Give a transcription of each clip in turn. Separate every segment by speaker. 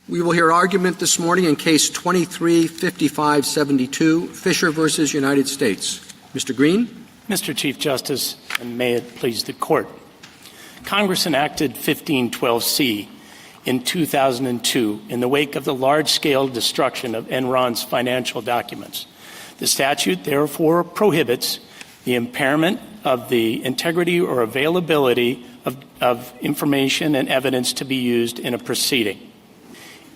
Speaker 1: We will hear argument this morning in Case 23-5572, Fischer versus United States. Mr. Green.
Speaker 2: Mr. Chief Justice, and may it please the Court. Congress enacted 1512C in 2002 in the wake of the large-scale destruction of Enron's financial documents. The statute, therefore, prohibits the impairment of the integrity or availability of information and evidence to be used in a proceeding.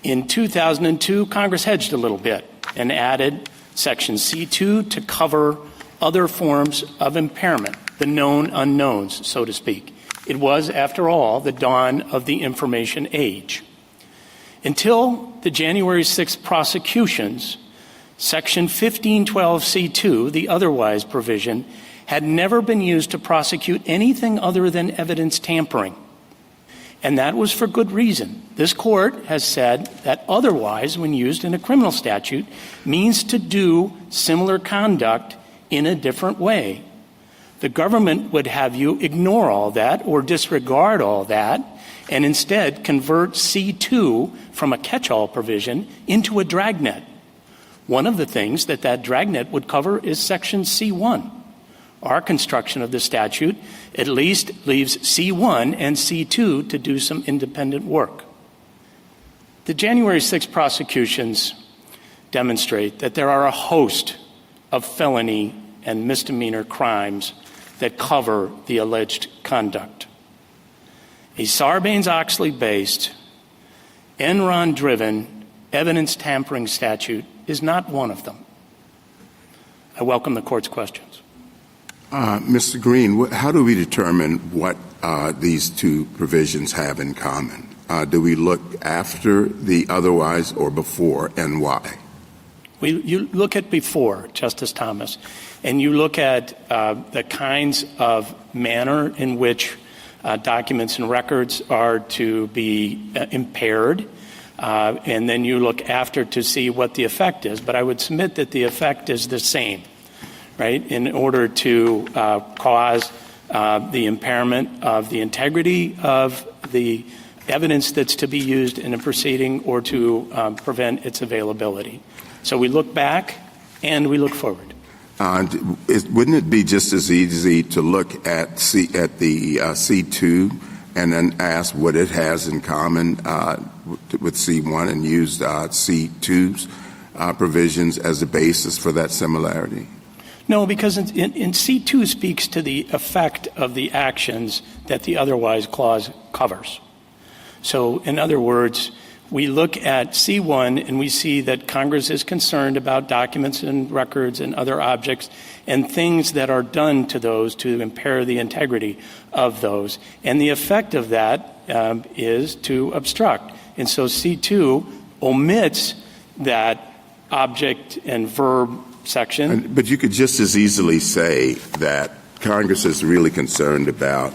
Speaker 2: In 2002, Congress hedged a little bit and added Section C2 to cover other forms of impairment, the known unknowns, so to speak. It was, after all, the dawn of the information age. Until the January 6th prosecutions, Section 1512C2, the otherwise provision, had never been used to prosecute anything other than evidence tampering. And that was for good reason. This Court has said that otherwise, when used in a criminal statute, means to do similar conduct in a different way. The government would have you ignore all that or disregard all that and instead convert C2 from a catch-all provision into a dragnet. One of the things that dragnet would cover is Section C1. Our construction of the statute at least leaves C1 and C2 to do some independent work. The January 6 prosecutions demonstrate that there are a host of felony and misdemeanor crimes that cover the alleged conduct. A Sarbanes-Oxley-based, Enron-driven evidence tampering statute is not one of them. I welcome the Court's questions.
Speaker 3: Mr. Green, how do we determine what these two provisions have in common? Do we look after the otherwise or before, and why?
Speaker 2: You look at before, Justice Thomas, and you look at the kinds of manner in which documents and records are to be impaired, and then you look after to see what the effect is. But I would submit that the effect is the same. Right, in order to cause the impairment of the integrity of the evidence that's to be used in a proceeding or to prevent its availability. So we look back and we look forward.
Speaker 3: Wouldn't it be just as easy to look at the C2 and then ask what it has in common with C1 and use C2's provisions as a basis for that similarity?
Speaker 2: No, because in C2 speaks to the effect of the actions that the otherwise clause covers. So, in other words, we look at C1 and we see that Congress is concerned about documents and records and other objects and things that are done to those to impair the integrity of those. And the effect of that is to obstruct. And so C2 omits that object and verb section.
Speaker 3: But you could just as easily say that Congress is really concerned about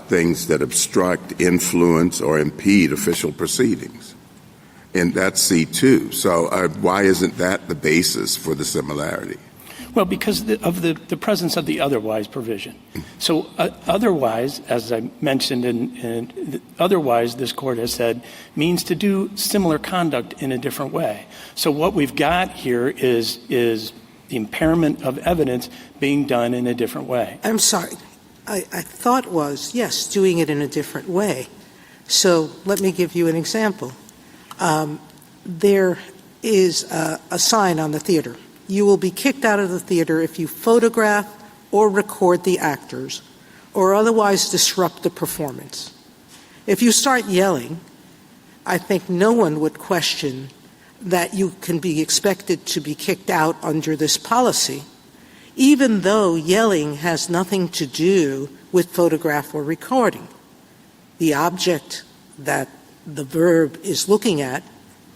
Speaker 3: things that obstruct, influence, or impede official proceedings. And that's C2. So why isn't that the basis for the similarity?
Speaker 2: Well, because of the presence of the otherwise provision. So otherwise, as I mentioned, otherwise this Court has said, means to do similar conduct in a different way. So what we've got here is the impairment of evidence being done in a different way.
Speaker 4: I'm sorry. I thought was, yes, doing it in a different way. So let me give you an example. There is a sign on the theater. You will be kicked out of the theater if you photograph or record the actors or otherwise disrupt the performance. If you start yelling, I think no one would question that you can be expected to be kicked out under this policy, even though yelling has nothing to do with photograph or recording. The object that the verb is looking at,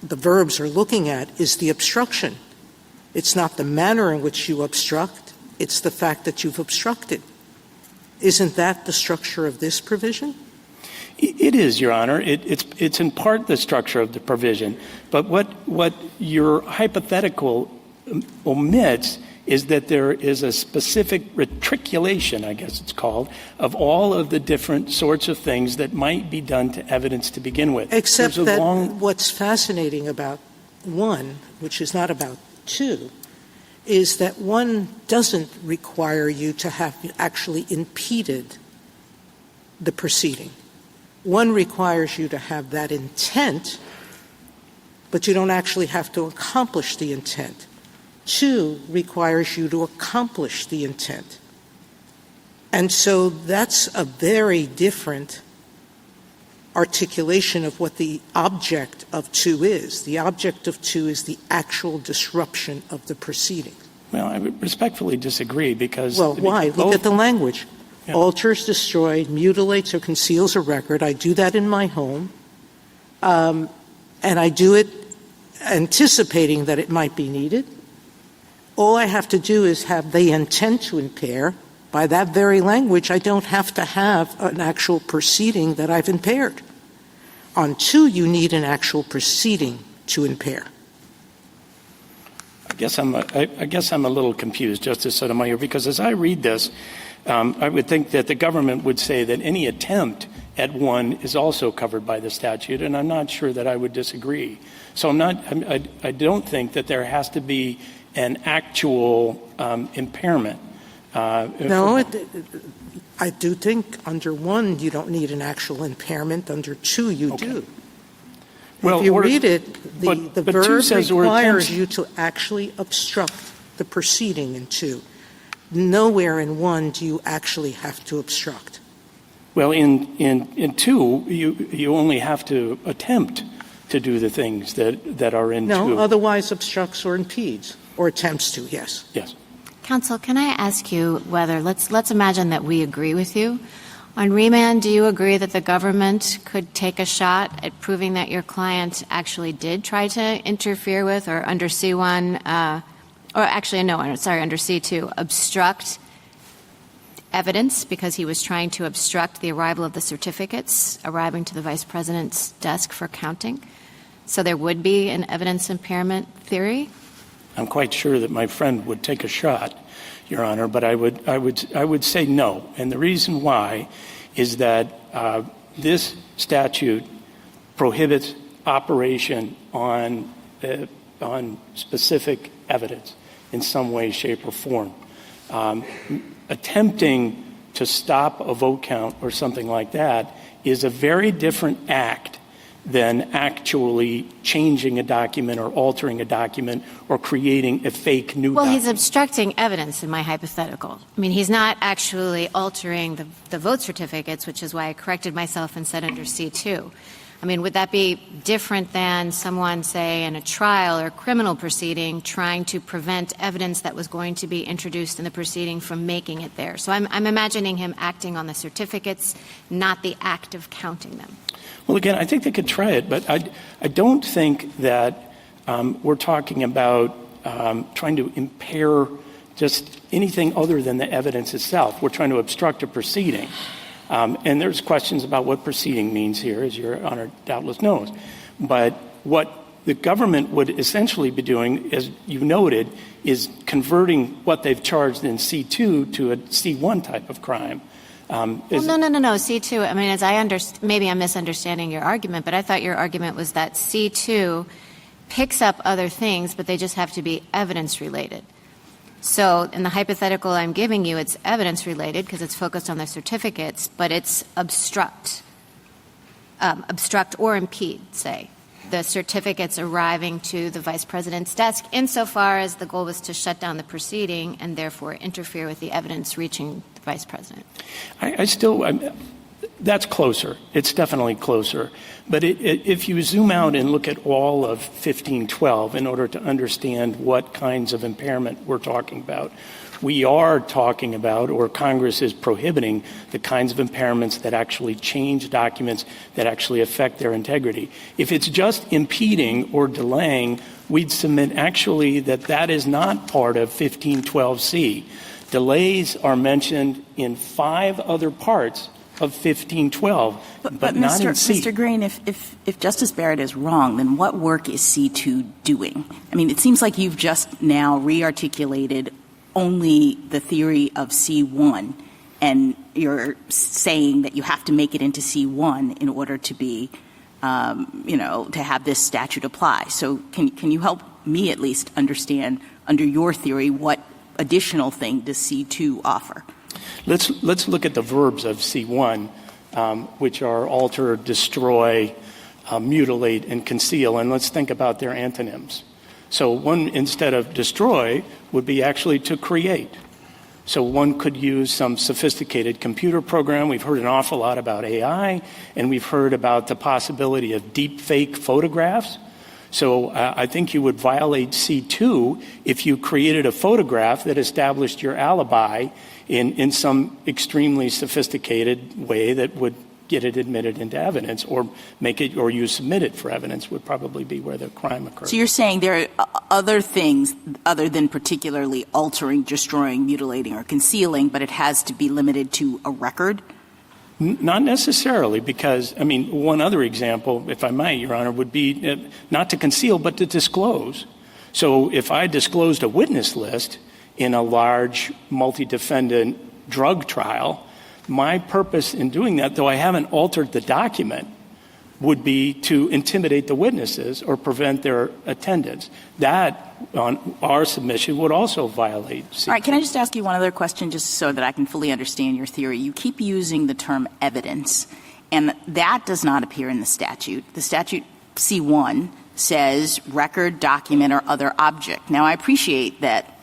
Speaker 4: the verbs are looking at, is the obstruction. It's not the manner in which you obstruct, it's the fact that you've obstructed. Isn't that the structure of this provision?
Speaker 2: It is, Your Honor. It's in part the structure of the provision. But what your hypothetical omits is that there is a specific retriculation, I guess it's called, of all of the different sorts of things that might be done to evidence to begin with.
Speaker 4: Except that what's fascinating about 1, which is not about 2, is that 1 doesn't require you to have actually impeded the proceeding. 1 requires you to have that intent, but you don't actually have to accomplish the intent. 2 requires you to accomplish the intent. And so that's a very different articulation of what the object of 2 is. The object of 2 is the actual disruption of the proceeding.
Speaker 2: Well, I would respectfully disagree because...
Speaker 4: Well, why? Look at the language. Yeah. Alters, destroys, mutilates, or conceals a record. I do that in my home, and I do it anticipating that it might be needed. All I have to do is have the intent to impair. By that very language, I don't have to have an actual proceeding that I've impaired. On 2, you need an actual proceeding to impair.
Speaker 2: I guess I'm a little confused, Justice Sotomayor, because as I read this, I would think that the government would say that any attempt at 1 is also covered by the statute, and I'm not sure that I would disagree. So I don't think that there has to be an actual impairment.
Speaker 4: No, I do think under 1 you don't need an actual impairment. Under 2 you do.
Speaker 2: Well,
Speaker 4: if you read it, the verb requires you to actually obstruct the proceeding in 2. Nowhere in 1 do you actually have to obstruct.
Speaker 2: Well, in 2, you only have to attempt to do the things that are in 2.
Speaker 4: No, otherwise obstructs or impedes, or attempts to, yes.
Speaker 2: Yes.
Speaker 5: Counsel, can I ask you whether, let's imagine that we agree with you. On remand, do you agree that the government could take a shot at proving that your client actually did try to interfere with, or under C1, under C2, obstruct evidence because he was trying to obstruct the arrival of the certificates arriving to the Vice President's desk for counting? So there would be an evidence impairment theory?
Speaker 2: I'm quite sure that my friend would take a shot, Your Honor, but I would say no. And the reason why is that this statute prohibits operation on specific evidence in some way, shape, or form. Attempting to stop a vote count or something like that is a very different act than actually changing a document or altering a document or creating a fake new document.
Speaker 5: Well, he's obstructing evidence in my hypothetical. I mean, he's not actually altering the vote certificates, which is why I corrected myself and said under C2. I mean, would that be different than someone, say, in a trial or criminal proceeding trying to prevent evidence that was going to be introduced in the proceeding from making it there? So I'm imagining him acting on the certificates, not the act of counting them.
Speaker 2: Well, again, I think they could try it, but I don't think that we're talking about trying to impair just anything other than the evidence itself. We're trying to obstruct a proceeding. And there's questions about what proceeding means here, as Your Honor doubtless knows. But what the government would essentially be doing, as you noted, is converting what they've charged in C2 to a C1 type of crime.
Speaker 5: No. C2, I mean, maybe I'm misunderstanding your argument, but I thought your argument was that C2 picks up other things, but they just have to be evidence-related. So in the hypothetical I'm giving you, it's evidence-related because it's focused on the certificates, but it's obstruct or impede, say, the certificates arriving to the Vice President's desk insofar as the goal was to shut down the proceeding and therefore interfere with the evidence reaching the Vice President.
Speaker 2: That's closer. It's definitely closer. But if you zoom out and look at all of 1512 in order to understand what kinds of impairment we're talking about, we are talking about, or Congress is prohibiting, the kinds of impairments that actually change documents that actually affect their integrity. If it's just impeding or delaying, we'd submit actually that is not part of 1512C. Delays are mentioned in 5 other parts of 1512, but not in C.
Speaker 6: Mr. Green, if Justice Barrett is wrong, then what work is C2 doing? I mean, it seems like you've just now re-articulated only the theory of C1, and you're saying that you have to make it into C1 in order to be, to have this statute apply. So can you help me at least understand, under your theory, what additional thing does C2 offer?
Speaker 2: Let's look at the verbs of C1, which are alter, destroy, mutilate, and conceal, and let's think about their antonyms. So one, instead of destroy, would be actually to create. So one could use some sophisticated computer program. We've heard an awful lot about AI, and we've heard about the possibility of deep fake photographs. So I think you would violate C2 if you created a photograph that established your alibi in some extremely sophisticated way that would get it admitted into evidence, or make it, or you submit it for evidence would probably be where the crime occurred.
Speaker 6: So you're saying there are other things other than particularly altering, destroying, mutilating, or concealing, but it has to be limited to a record?
Speaker 2: Not necessarily, because, one other example, if I might, Your Honor, would be not to conceal, but to disclose. So if I disclosed a witness list in a large multi-defendant drug trial, my purpose in doing that, though I haven't altered the document, would be to intimidate the witnesses or prevent their attendance. That, on our submission, would also violate C2.
Speaker 6: All right, can I just ask you one other question just so that I can fully understand your theory? You keep using the term evidence, and that does not appear in the statute. The statute C1 says record, document, or other object. Now, I appreciate that,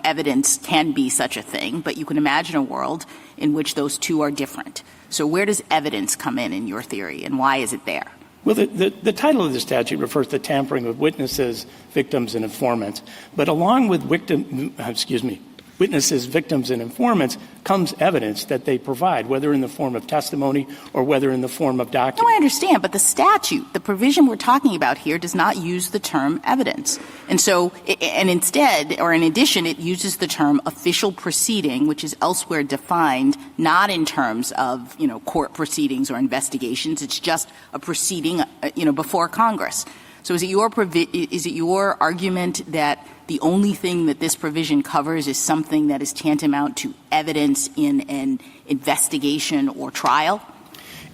Speaker 6: evidence can be such a thing, but you can imagine a world in which those two are different. So where does evidence come in your theory, and why is it there?
Speaker 2: Well, the title of the statute refers to tampering with witnesses, victims, and informants. But along with witnesses, victims, and informants comes evidence that they provide, whether in the form of testimony or whether in the form of document.
Speaker 6: No, I understand, but the statute, the provision we're talking about here, does not use the term evidence. And so, and instead, or in addition, it uses the term official proceeding, which is elsewhere defined not in terms of, court proceedings or investigations. It's just a proceeding, before Congress. So is it your argument that the only thing that this provision covers is something that is tantamount to evidence in an investigation or trial?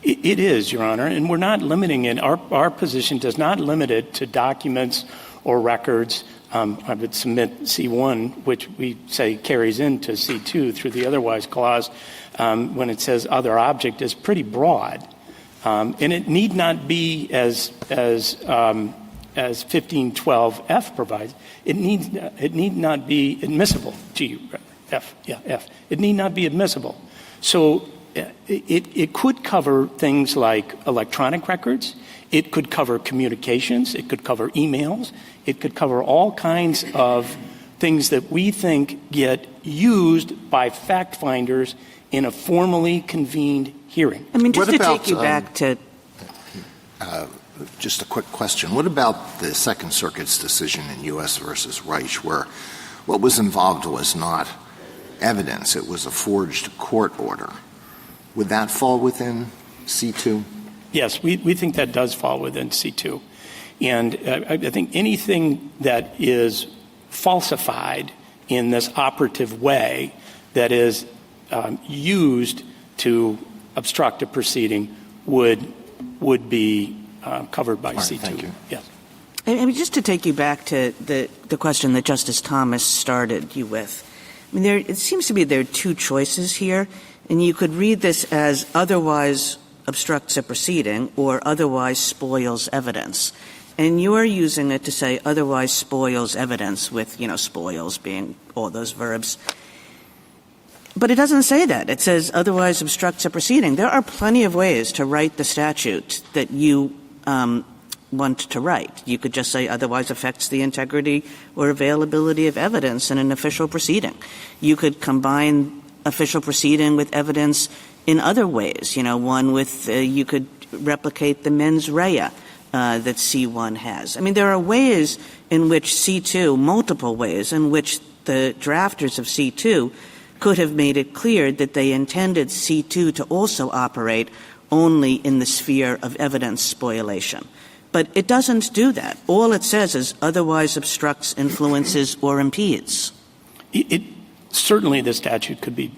Speaker 2: It is, Your Honor, and we're not limiting it. Our position does not limit it to documents or records. I would submit C1, which we say carries into C2 through the otherwise clause, when it says other object, is pretty broad. And it need not be as 1512F provides. It need not be admissible. F. It need not be admissible. So it could cover things like electronic records. It could cover communications. It could cover emails. It could cover all kinds of things that we think get used by fact finders in a formally convened hearing.
Speaker 7: Just to take you back to just a quick question. What about the Second Circuit's decision in U.S. versus Reich, where what was involved was not evidence, it was a forged court order? Would that fall within C2?
Speaker 2: Yes, we think that does fall within C2. And I think anything that is falsified in this operative way that is used to obstruct a proceeding would be covered by C2.
Speaker 7: Thank you.
Speaker 2: Yes.
Speaker 8: And just to take you back to the question that Justice Thomas started you with, it seems to me there are two choices here, and you could read this as otherwise obstructs a proceeding or otherwise spoils evidence. And you're using it to say otherwise spoils evidence with, spoils being all those verbs. But it doesn't say that. It says otherwise obstructs a proceeding. There are plenty of ways to write the statute that you want to write. You could just say otherwise affects the integrity or availability of evidence in an official proceeding. You could combine official proceeding with evidence in other ways. One with you could replicate the mens rea that C1 has. There are ways in which C2, multiple ways in which the drafters of C2 could have made it clear that they intended C2 to also operate only in the sphere of evidence spoliation. But it doesn't do that. All it says is otherwise obstructs, influences, or impedes.
Speaker 2: certainly the statute could be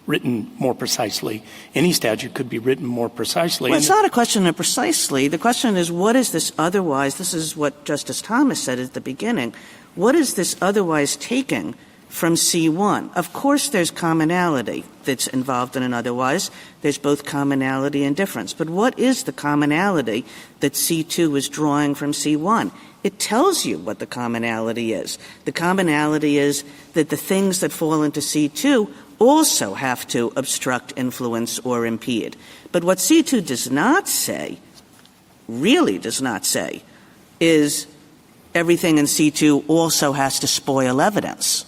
Speaker 2: written more precisely. Any statute could be written more precisely.
Speaker 8: Well, it's not a question of precisely. The question is, what is this otherwise? This is what Justice Thomas said at the beginning. What is this otherwise taking from C1? Of course there's commonality that's involved in an otherwise. There's both commonality and difference. But what is the commonality that C2 is drawing from C1? It tells you what the commonality is. The commonality is that the things that fall into C2 also have to obstruct, influence, or impede. But what C2 does not say, really does not say, is everything in C2 also has to spoil evidence.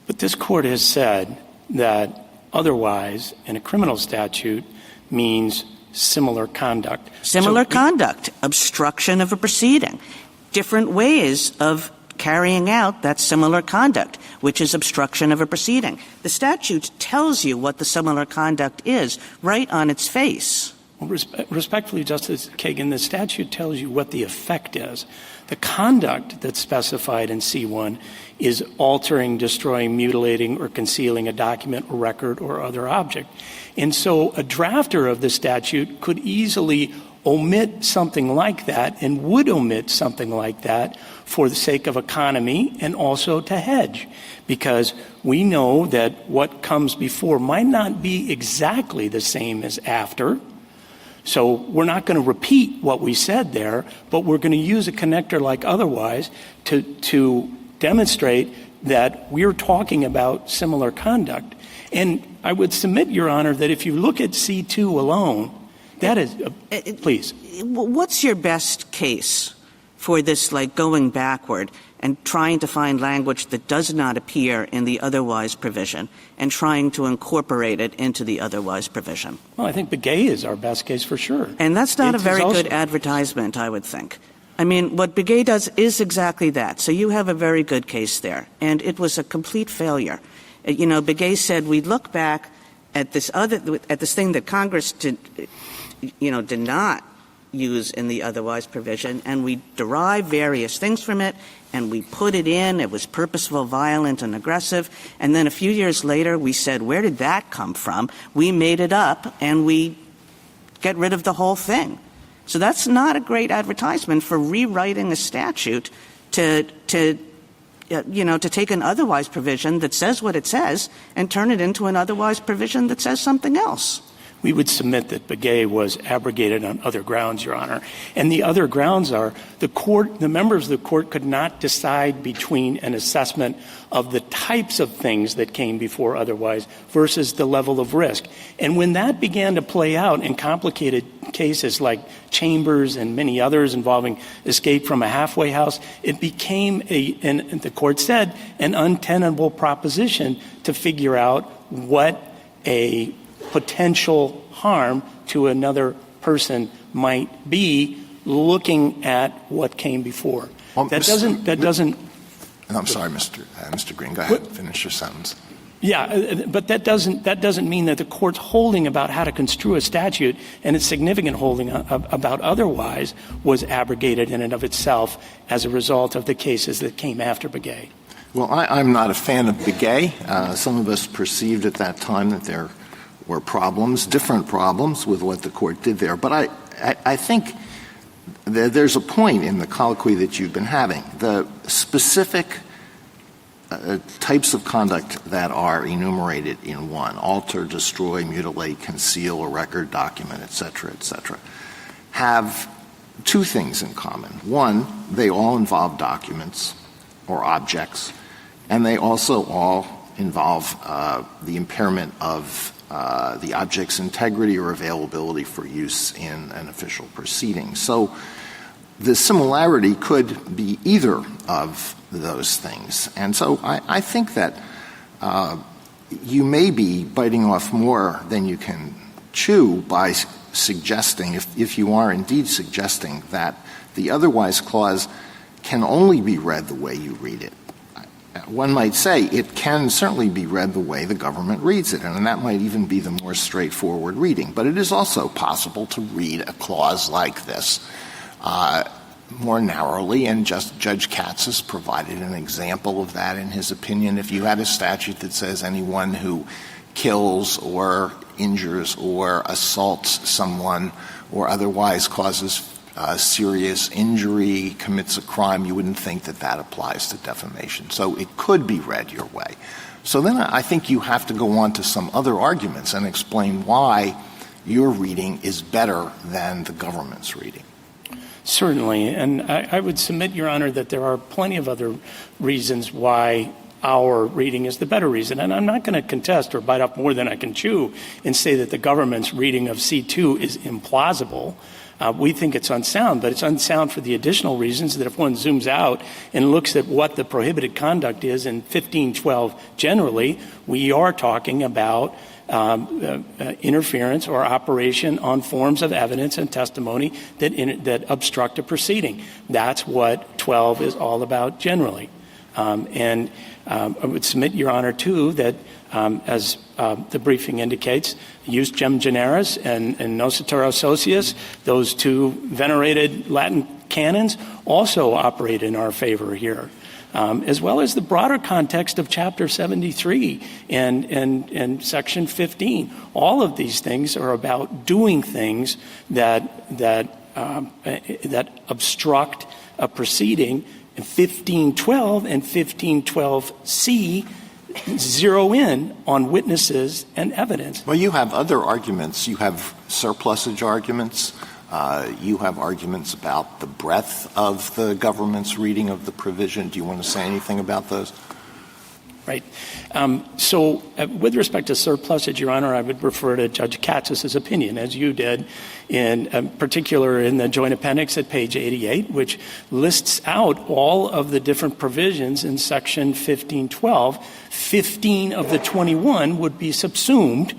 Speaker 2: But this Court has said that otherwise in a criminal statute means similar conduct.
Speaker 8: Similar conduct, obstruction of a proceeding, different ways of carrying out that similar conduct, which is obstruction of a proceeding. The statute tells you what the similar conduct is right on its face.
Speaker 2: Well, respectfully, Justice Kagan, the statute tells you what the effect is. The conduct that's specified in C1 is altering, destroying, mutilating, or concealing a document or record or other object. And so a drafter of the statute could easily omit something like that and would omit something like that for the sake of economy and also to hedge, because we know that what comes before might not be exactly the same as after. So we're not going to repeat what we said there, but we're going to use a connector like otherwise to demonstrate that we're talking about similar conduct. And I would submit, Your Honor, that if you look at C2 alone, that is please.
Speaker 8: What's your best case for this, like, going backward and trying to find language that does not appear in the otherwise provision and trying to incorporate it into the otherwise provision?
Speaker 2: Well, I think Begay is our best case for sure.
Speaker 8: And that's not a very good advertisement, I would think. I mean, what Begay does is exactly that. So you have a very good case there. And it was a complete failure. You know, Begay said we look back at this thing that Congress did not use in the otherwise provision, and we derive various things from it, and we put it in. It was purposeful, violent, and aggressive. And then a few years later, we said, where did that come from? We made it up, and we get rid of the whole thing. So that's not a great advertisement for rewriting a statute to take an otherwise provision that says what it says and turn it into an otherwise provision that says something else.
Speaker 2: We would submit that Begay was abrogated on other grounds, Your Honor. And the other grounds are the members of the Court could not decide between an assessment of the types of things that came before otherwise versus the level of risk. And when that began to play out in complicated cases like Chambers and many others involving escape from a halfway house, it became and the Court said, an untenable proposition to figure out what a potential harm to another person might be looking at what came before.
Speaker 7: Well,
Speaker 2: that doesn't.
Speaker 7: I'm sorry, Mr. Green. Go ahead. Finish your sentence.
Speaker 2: Yeah, but that doesn't mean that the Court's holding about how to construe a statute and its significant holding about otherwise was abrogated in and of itself as a result of the cases that came after Begay.
Speaker 7: Well, I'm not a fan of Begay. Some of us perceived at that time that there were problems, different problems with what the Court did there. But I think there's a point in the colloquy that you've been having. The specific types of conduct that are enumerated in 1, alter, destroy, mutilate, conceal a record, document, et cetera, have two things in common. One, they all involve documents or objects, and they also all involve the impairment of the object's integrity or availability for use in an official proceeding. So the similarity could be either of those things. And so I think that you may be biting off more than you can chew by suggesting, if you are indeed suggesting, that the otherwise clause can only be read the way you read it. One might say it can certainly be read the way the government reads it, and that might even be the more straightforward reading. But it is also possible to read a clause like this more narrowly, and Judge Katz has provided an example of that in his opinion. If you had a statute that says anyone who kills or injures or assaults someone or otherwise causes serious injury, commits a crime, you wouldn't think that that applies to defamation. So it could be read your way. So then I think you have to go on to some other arguments and explain why your reading is better than the government's reading.
Speaker 2: Certainly. And I would submit, Your Honor, that there are plenty of other reasons why our reading is the better reason. And I'm not going to contest or bite off more than I can chew and say that the government's reading of C2 is implausible. We think it's unsound, but it's unsound for the additional reasons that if one zooms out and looks at what the prohibited conduct is in 1512 generally, we are talking about interference or operation on forms of evidence and testimony that obstruct a proceeding. That's what 12 is all about generally. And I would submit, Your Honor, too, that as the briefing indicates, Jus Gem Generis and Nocitur Socius, those two venerated Latin canons, also operate in our favor here, as well as the broader context of Chapter 73 and Section 15. All of these things are about doing things that obstruct a proceeding. 1512 and 1512C zero in on witnesses and evidence.
Speaker 7: Well, you have other arguments. You have surplusage arguments. You have arguments about the breadth of the government's reading of the provision. Do you want to say anything about those?
Speaker 2: Right. So with respect to surplusage, Your Honor, I would refer to Judge Katz's opinion, as you did, in particular in the joint appendix at page 88, which lists out all of the different provisions in Section 1512. 15 of the 21 would be subsumed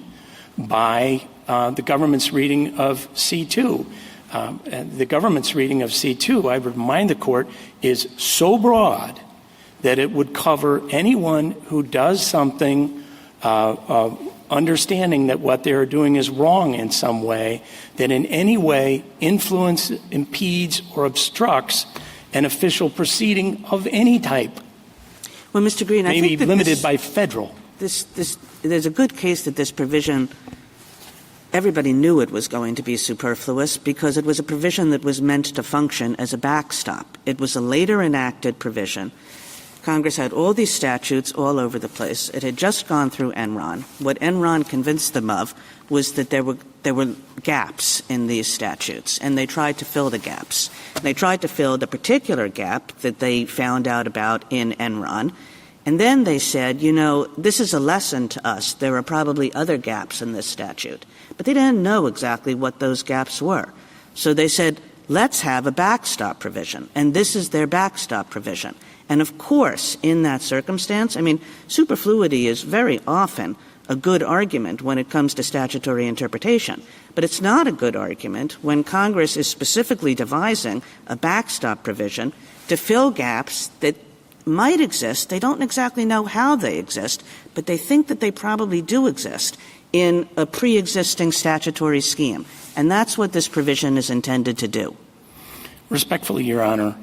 Speaker 2: by the government's reading of C2. And the government's reading of C2, I would remind the Court, is so broad that it would cover anyone who does something understanding that what they're doing is wrong in some way, that in any way influences, impedes, or obstructs an official proceeding of any type.
Speaker 8: Well, Mr. Green, I think
Speaker 2: maybe
Speaker 8: that
Speaker 2: limited by federal.
Speaker 8: There's a good case that this provision, everybody knew it was going to be superfluous because it was a provision that was meant to function as a backstop. It was a later enacted provision. Congress had all these statutes all over the place. It had just gone through Enron. What Enron convinced them of was that there were gaps in these statutes, and they tried to fill the gaps. They tried to fill the particular gap that they found out about in Enron, and then they said, you know, this is a lesson to us. There are probably other gaps in this statute. But they didn't know exactly what those gaps were. So they said, let's have a backstop provision, and this is their backstop provision. And, of course, in that circumstance, I mean, superfluity is very often a good argument when it comes to statutory interpretation. But it's not a good argument when Congress is specifically devising a backstop provision to fill gaps that might exist. They don't exactly know how they exist, but they think that they probably do exist in a pre-existing statutory scheme. And that's what this provision is intended to do.
Speaker 2: Respectfully, Your Honor,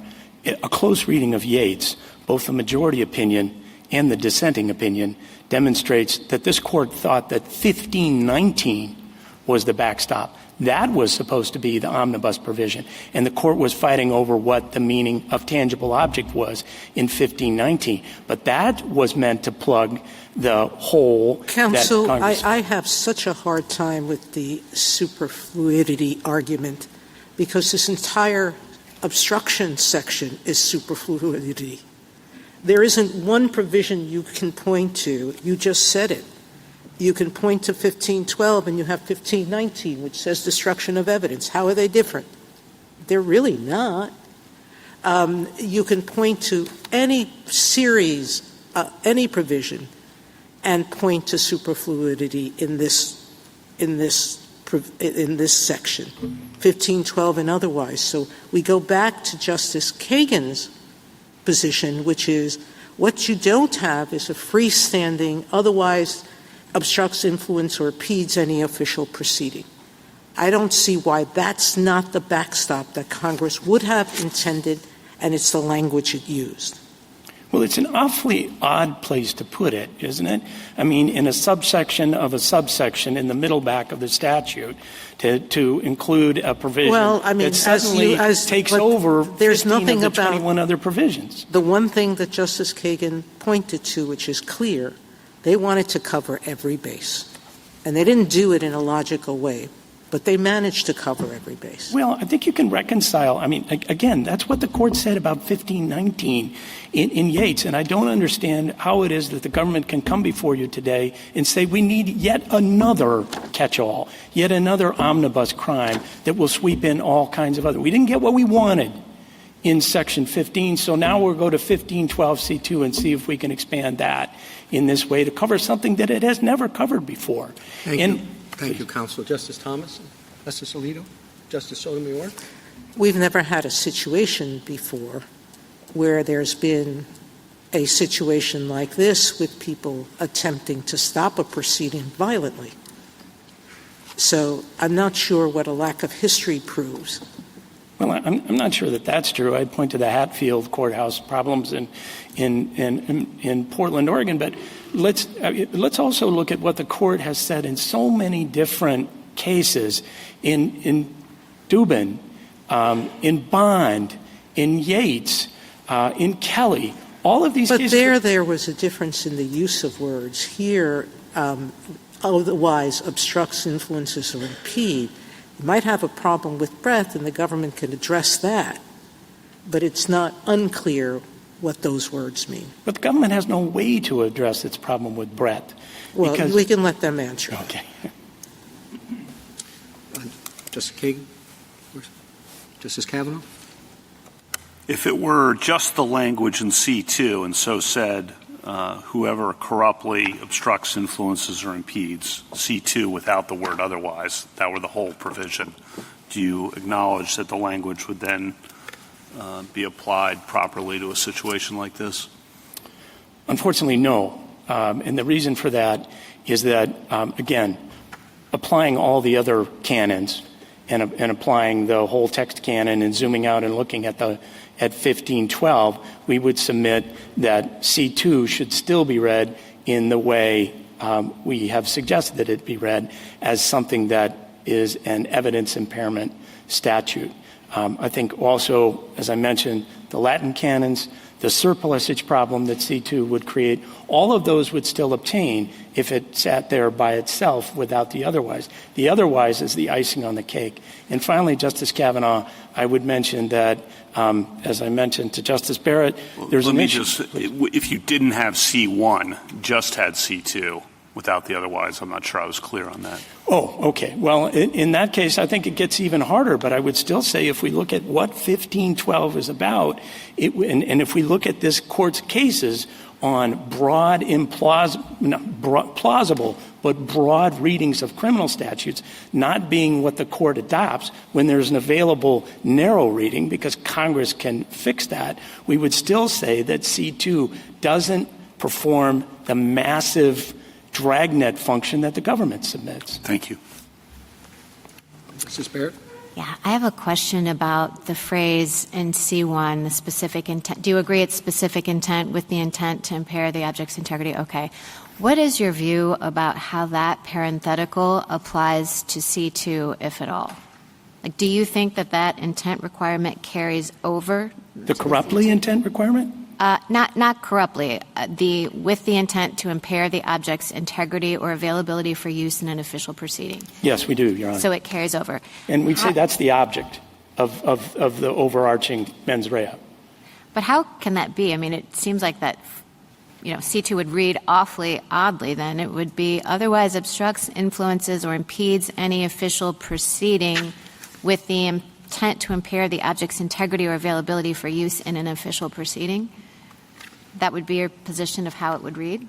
Speaker 2: a close reading of Yates, both the majority opinion and the dissenting opinion, demonstrates that this Court thought that 1519 was the backstop. That was supposed to be the omnibus provision, and the Court was fighting over what the meaning of tangible object was in 1519. But that was meant to plug the hole.
Speaker 4: Counsel,
Speaker 2: that Congress—
Speaker 4: I have such a hard time with the superfluidity argument because this entire obstruction section is superfluidity. There isn't one provision you can point to. You just said it. You can point to 1512 and you have 1519, which says destruction of evidence. How are they different? They're really not. You can point to any series, any provision, and point to superfluidity in this section, 1512 and otherwise. So we go back to Justice Kagan's position, which is what you don't have is a freestanding, otherwise obstructs, influence, or impedes any official proceeding. I don't see why that's not the backstop that Congress would have intended, and it's the language it used.
Speaker 2: Well, it's an awfully odd place to put it, isn't it? I mean, in a subsection of a subsection in the middle back of the statute to include a provision that suddenly takes over 15 of the 21 other provisions.
Speaker 4: The one thing that Justice Kagan pointed to, which is clear, they wanted to cover every base. And they didn't do it in a logical way, but they managed to cover every base.
Speaker 2: Well, I think you can reconcile. I mean, again, that's what the court said about 1519 in Yates, and I don't understand how it is that the government can come before you today and say we need yet another catch-all, yet another omnibus crime that will sweep in all kinds of other. We didn't get what we wanted in Section 15, so now we'll go to 1512C2 and see if we can expand that in this way to cover something that it has never covered before.
Speaker 1: Thank you, Counsel. Justice Thomas, Justice Alito, Justice Sotomayor.
Speaker 4: We've never had a situation before where there's been a situation like this with people attempting to stop a proceeding violently. So I'm not sure what a lack of history proves.
Speaker 2: Well, I'm not sure that that's true. I'd point to the Hatfield courthouse problems in Portland, Oregon. But let's also look at what the court has said in so many different cases in Dubin, in Bond, in Yates, in Kelly. All of these cases.
Speaker 4: But there was a difference in the use of words. Here, otherwise obstructs, influences, or impede. You might have a problem with breadth, and the government can address that. But it's not unclear what those words mean.
Speaker 2: But the government has no way to address its problem with breadth.
Speaker 4: Well, we can let them answer.
Speaker 2: Okay.
Speaker 1: Justice Kagan? Justice Kavanaugh?
Speaker 9: If it were just the language in C2 and so said, whoever corruptly obstructs, influences, or impedes, C2 without the word otherwise, that were the whole provision, do you acknowledge that the language would then be applied properly to a situation like this?
Speaker 2: Unfortunately, no. And the reason for that is that, again, applying all the other canons and applying the whole text canon and zooming out and looking at 1512, we would submit that C2 should still be read in the way we have suggested that it be read, as something that is an evidence impairment statute. I think also, as I mentioned, the Latin canons, the surplusage problem that C2 would create, all of those would still obtain if it sat there by itself without the otherwise. The otherwise is the icing on the cake. And finally, Justice Kavanaugh, I would mention that, as I mentioned to Justice Barrett, there's an issue.
Speaker 9: If you didn't have C1, just had C2 without the otherwise, I'm not sure I was clear on that.
Speaker 2: Oh, okay. Well, in that case, I think it gets even harder. But I would still say if we look at what 1512 is about, and if we look at this court's cases on broad, plausible, but broad readings of criminal statutes not being what the court adopts when there's an available narrow reading, because Congress can fix that, we would still say that C2 doesn't perform the massive dragnet function that the government submits.
Speaker 9: Thank you.
Speaker 1: Justice Barrett?
Speaker 5: Yeah, I have a question about the phrase in C1, the specific intent. Do you agree it's specific intent with the intent to impair the object's integrity? Okay. What is your view about how that parenthetical applies to C2, if at all? Like, do you think that intent requirement carries over?
Speaker 2: The corruptly intent requirement?
Speaker 5: Not corruptly. With the intent to impair the object's integrity or availability for use in an official proceeding.
Speaker 2: Yes, we do, Your Honor.
Speaker 5: So it carries over.
Speaker 2: And we'd say that's the object of the overarching mens rea.
Speaker 5: But how can that be? I mean, it seems like that, C2 would read awfully oddly then. It would be otherwise obstructs, influences, or impedes any official proceeding with the intent to impair the object's integrity or availability for use in an official proceeding. That would be your position of how it would read?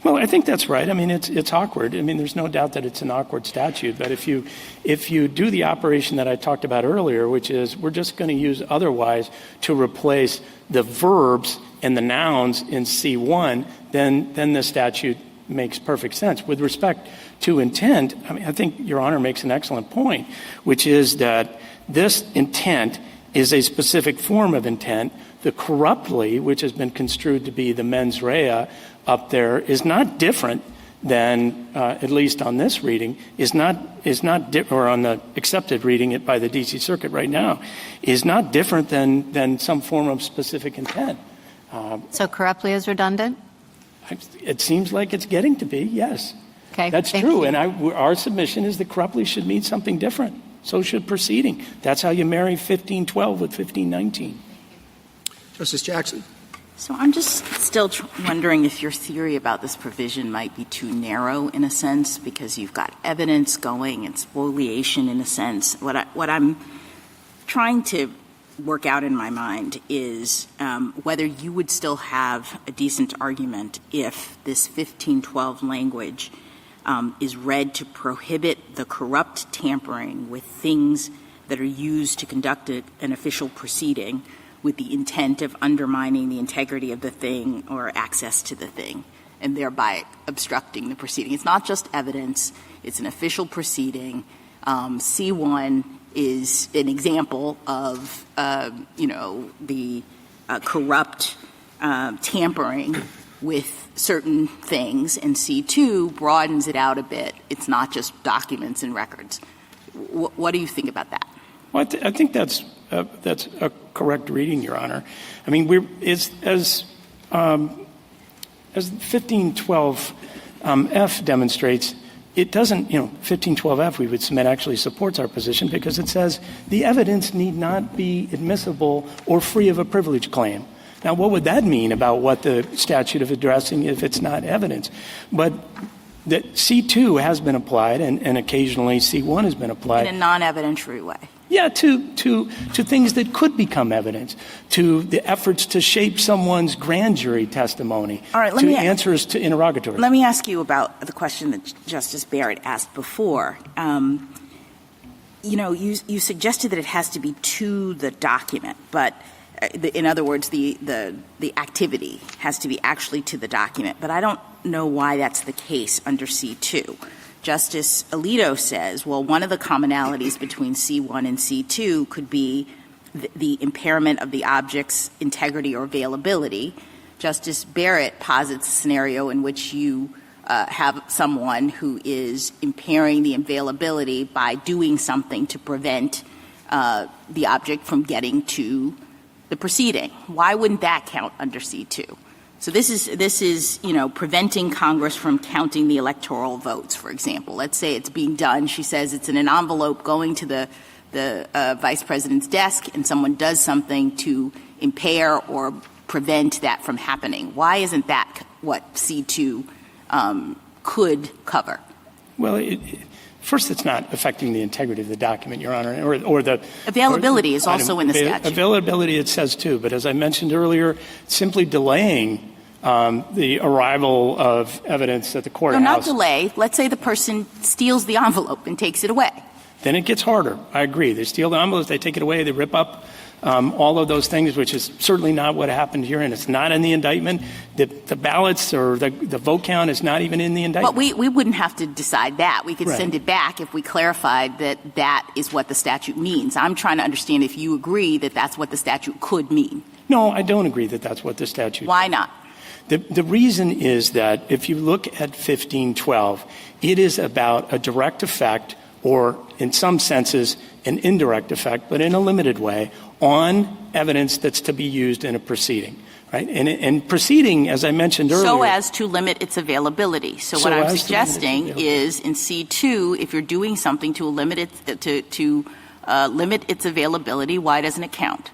Speaker 2: Well, I think that's right. I mean, it's awkward. I mean, there's no doubt that it's an awkward statute. But if you do the operation that I talked about earlier, which is we're just going to use otherwise to replace the verbs and the nouns in C1, then the statute makes perfect sense. With respect to intent, I mean, I think Your Honor makes an excellent point, which is that this intent is a specific form of intent. The corruptly, which has been construed to be the mens rea up there, is not different than, at least on this reading, or on the accepted reading by the D.C. Circuit right now, is not different than some form of specific intent.
Speaker 5: So corruptly is redundant?
Speaker 2: It seems like it's getting to be, yes.
Speaker 5: Okay,
Speaker 2: that's true. And our submission is that corruptly should mean something different. So should proceeding. That's how you marry 1512 with 1519.
Speaker 1: Justice Jackson.
Speaker 6: So I'm just still wondering if your theory about this provision might be too narrow in a sense, because you've got evidence going and spoliation in a sense. What I'm trying to work out in my mind is whether you would still have a decent argument if this 1512 language is read to prohibit the corrupt tampering with things that are used to conduct an official proceeding with the intent of undermining the integrity of the thing or access to the thing, and thereby obstructing the proceeding. It's not just evidence. It's an official proceeding. C1 is an example of, the corrupt tampering with certain things, and C2 broadens it out a bit. It's not just documents and records. What do you think about that?
Speaker 2: Well, I think that's a correct reading, Your Honor. I mean, as 1512 F demonstrates, it doesn't, 1512F, we would submit, actually supports our position because it says the evidence need not be admissible or free of a privilege claim. Now, what would that mean about what the statute is addressing if it's not evidence? But that C2 has been applied, and occasionally C1 has been applied.
Speaker 6: In a non-evidentiary way.
Speaker 2: Yeah, to things that could become evidence, to the efforts to shape someone's grand jury testimony,
Speaker 6: all right,
Speaker 2: to answers to interrogatories.
Speaker 6: Let me ask you about the question that Justice Barrett asked before. You suggested that it has to be to the document, but in other words, the activity has to be actually to the document. But I don't know why that's the case under C2. Justice Alito says, well, one of the commonalities between C1 and C2 could be the impairment of the object's integrity or availability. Justice Barrett posits a scenario in which you have someone who is impairing the availability by doing something to prevent the object from getting to the proceeding. Why wouldn't that count under C2? So this is preventing Congress from counting the electoral votes, for example. Let's say it's being done. She says it's in an envelope going to the vice president's desk, and someone does something to impair or prevent that from happening. Why isn't that what C2 could cover?
Speaker 2: Well, first, it's not affecting the integrity of the document, Your Honor, or the
Speaker 6: availability is also in the statute.
Speaker 2: Availability, it says too, but as I mentioned earlier, simply delaying the arrival of evidence at the courthouse.
Speaker 6: No, not delay. Let's say the person steals the envelope and takes it away.
Speaker 2: Then it gets harder. I agree. They steal the envelopes, they take it away, they rip up all of those things, which is certainly not what happened here, and it's not in the indictment. The ballots or the vote count is not even in the indictment.
Speaker 6: But we wouldn't have to decide that. We could send it back if we clarified that that is what the statute means. I'm trying to understand if you agree that that's what the statute could mean.
Speaker 2: No, I don't agree that that's what the statute
Speaker 6: Why not?
Speaker 2: The reason is that if you look at 1512, it is about a direct effect, or in some senses an indirect effect, but in a limited way, on evidence that's to be used in a proceeding. Right? And proceeding, as I mentioned earlier.
Speaker 6: So as to limit its availability. So what I'm suggesting is in C2, if you're doing something to limit its availability, why doesn't it count?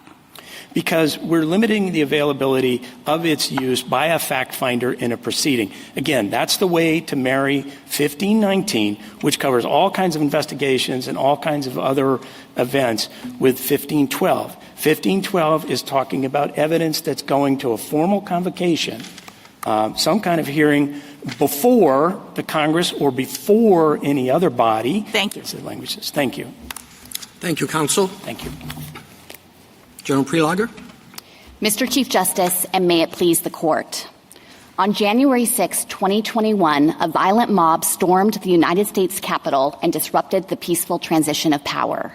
Speaker 2: Because we're limiting the availability of its use by a fact finder in a proceeding. Again, that's the way to marry 1519, which covers all kinds of investigations and all kinds of other events, with 1512. 1512 is talking about evidence that's going to a formal convocation, some kind of hearing before the Congress or before any other body.
Speaker 6: Thank you.
Speaker 2: Thank you.
Speaker 1: Thank you, counsel.
Speaker 2: Thank you.
Speaker 1: General Prelogger.
Speaker 10: Mr. Chief Justice, and may it please the Court. On January 6, 2021, a violent mob stormed the United States Capitol and disrupted the peaceful transition of power.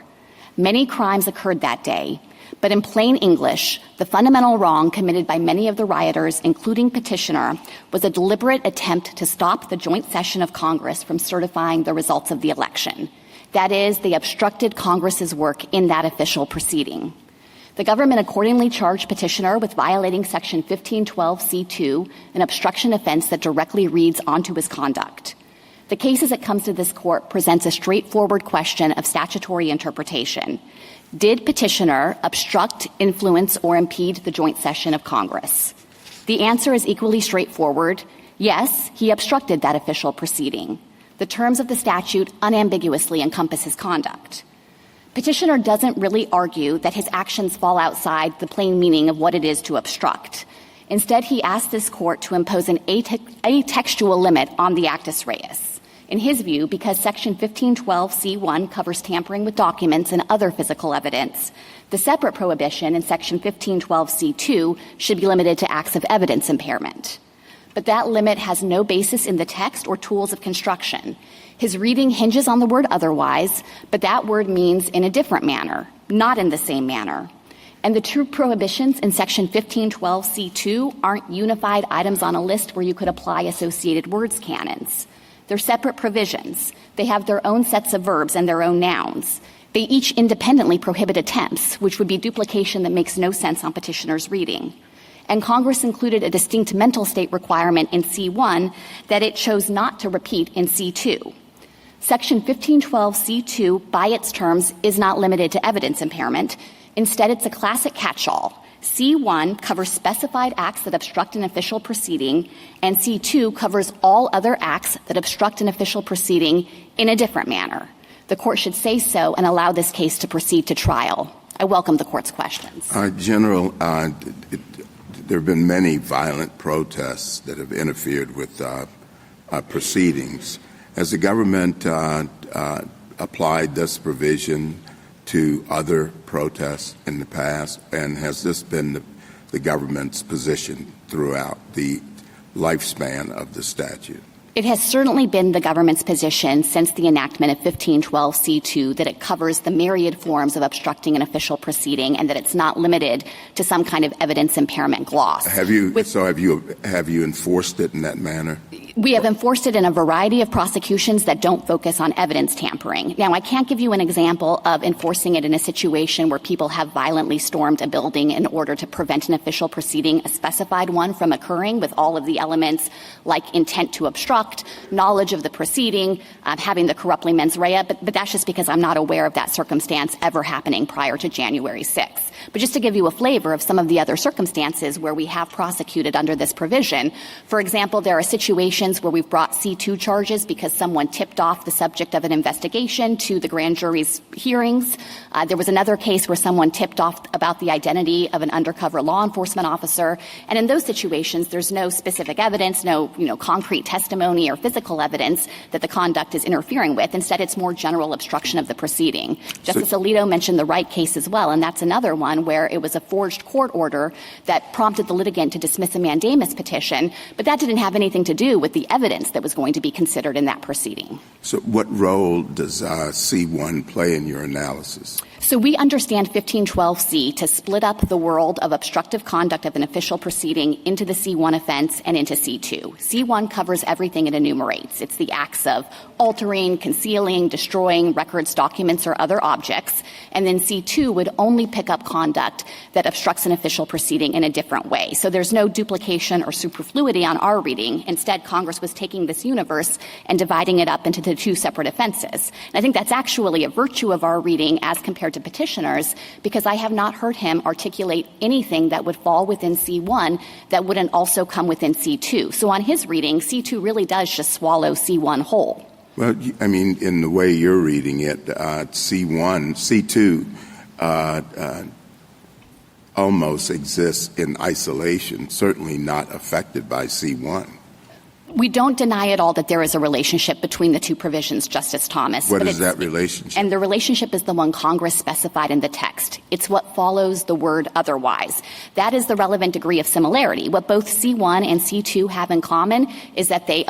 Speaker 10: Many crimes occurred that day, but in plain English, the fundamental wrong committed by many of the rioters, including Petitioner, was a deliberate attempt to stop the joint session of Congress from certifying the results of the election. That is, they obstructed Congress's work in that official proceeding. The government accordingly charged Petitioner with violating Section 1512c2, an obstruction offense that directly reads onto his conduct. The case as it comes to this court presents a straightforward question of statutory interpretation. Did Petitioner obstruct, influence, or impede the joint session of Congress? The answer is equally straightforward. Yes, he obstructed that official proceeding. The terms of the statute unambiguously encompass his conduct. Petitioner doesn't really argue that his actions fall outside the plain meaning of what it is to obstruct. Instead, he asks this court to impose an atextual limit on the actus reus. In his view, because Section 1512c1 covers tampering with documents and other physical evidence, the separate prohibition in Section 1512c2 should be limited to acts of evidence impairment. But that limit has no basis in the text or tools of construction. His reading hinges on the word otherwise, but that word means in a different manner, not in the same manner. And the true prohibitions in Section 1512c2 aren't unified items on a list where you could apply associated words canons. They're separate provisions. They have their own sets of verbs and their own nouns. They each independently prohibit attempts, which would be duplication that makes no sense on Petitioner's reading. And Congress included a distinct mental state requirement in C1 that it chose not to repeat in C2. Section 1512c2, by its terms, is not limited to evidence impairment. Instead, it's a classic catch-all. C1 covers specified acts that obstruct an official proceeding, and C2 covers all other acts that obstruct an official proceeding in a different manner. The court should say so and allow this case to proceed to trial. I welcome the court's questions.
Speaker 3: General, there have been many violent protests that have interfered with proceedings. Has the government applied this provision to other protests in the past, and has this been the government's position throughout the lifespan of the statute?
Speaker 10: It has certainly been the government's position since the enactment of 1512c2 that it covers the myriad forms of obstructing an official proceeding and that it's not limited to some kind of evidence impairment gloss.
Speaker 3: Have you enforced it in that manner?
Speaker 10: We have enforced it in a variety of prosecutions that don't focus on evidence tampering. Now, I can't give you an example of enforcing it in a situation where people have violently stormed a building in order to prevent an official proceeding, a specified one, from occurring with all of the elements like intent to obstruct, knowledge of the proceeding, having the corruptly mens rea, but that's just because I'm not aware of that circumstance ever happening prior to January 6th. But just to give you a flavor of some of the other circumstances where we have prosecuted under this provision, for example, there are situations where we've brought C2 charges because someone tipped off the subject of an investigation to the grand jury's hearings. There was another case where someone tipped off about the identity of an undercover law enforcement officer. And in those situations, there's no specific evidence, no concrete testimony or physical evidence that the conduct is interfering with. Instead, it's more general obstruction of the proceeding. Justice Alito mentioned the Wright case as well, and that's another one where it was a forged court order that prompted the litigant to dismiss a mandamus petition, but that didn't have anything to do with the evidence that was going to be considered in that proceeding.
Speaker 3: So what role does C1 play in your analysis?
Speaker 10: So we understand 1512C to split up the world of obstructive conduct of an official proceeding into the C1 offense and into C2. C1 covers everything it enumerates. It's the acts of altering, concealing, destroying records, documents, or other objects. And then C2 would only pick up conduct that obstructs an official proceeding in a different way. So there's no duplication or superfluity on our reading. Instead, Congress was taking this universe and dividing it up into the two separate offenses. And I think that's actually a virtue of our reading as compared to Petitioner's, because I have not heard him articulate anything that would fall within C1 that wouldn't also come within C2. So on his reading, C2 really does just swallow C1 whole.
Speaker 3: Well, I mean, in the way you're reading it, C2 almost exists in isolation, certainly not affected by C1.
Speaker 10: We don't deny at all that there is a relationship between the two provisions, Justice Thomas.
Speaker 3: What is that relationship?
Speaker 10: And the relationship is the one Congress specified in the text. It's what follows the word otherwise. That is the relevant degree of similarity. What both C1 and C2 have in common is that they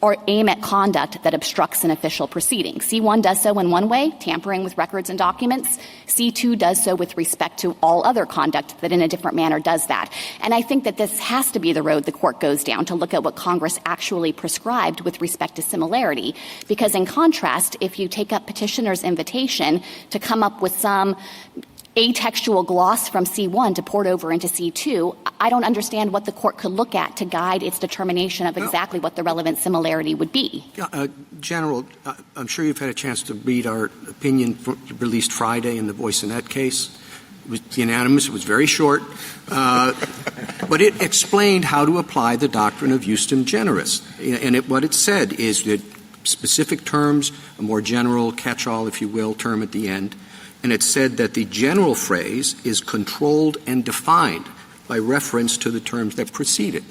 Speaker 10: or aim at conduct that obstructs an official proceeding. C1 does so in one way, tampering with records and documents. C2 does so with respect to all other conduct that in a different manner does that. And I think that this has to be the road the court goes down to look at what Congress actually prescribed with respect to similarity. Because in contrast, if you take up petitioner's invitation to come up with some atextual gloss from C1 to port over into C2, I don't understand what the court could look at to guide its determination of exactly what the relevant similarity would be.
Speaker 1: General, I'm sure you've had a chance to read our opinion released Friday in the Boysonet case. It was unanimous. It was very short. But it explained how to apply the doctrine of justum generis. And what it said is that specific terms, a more general catch-all, if you will, term at the end, and it said that the general phrase is controlled and defined by reference to the terms that precede it.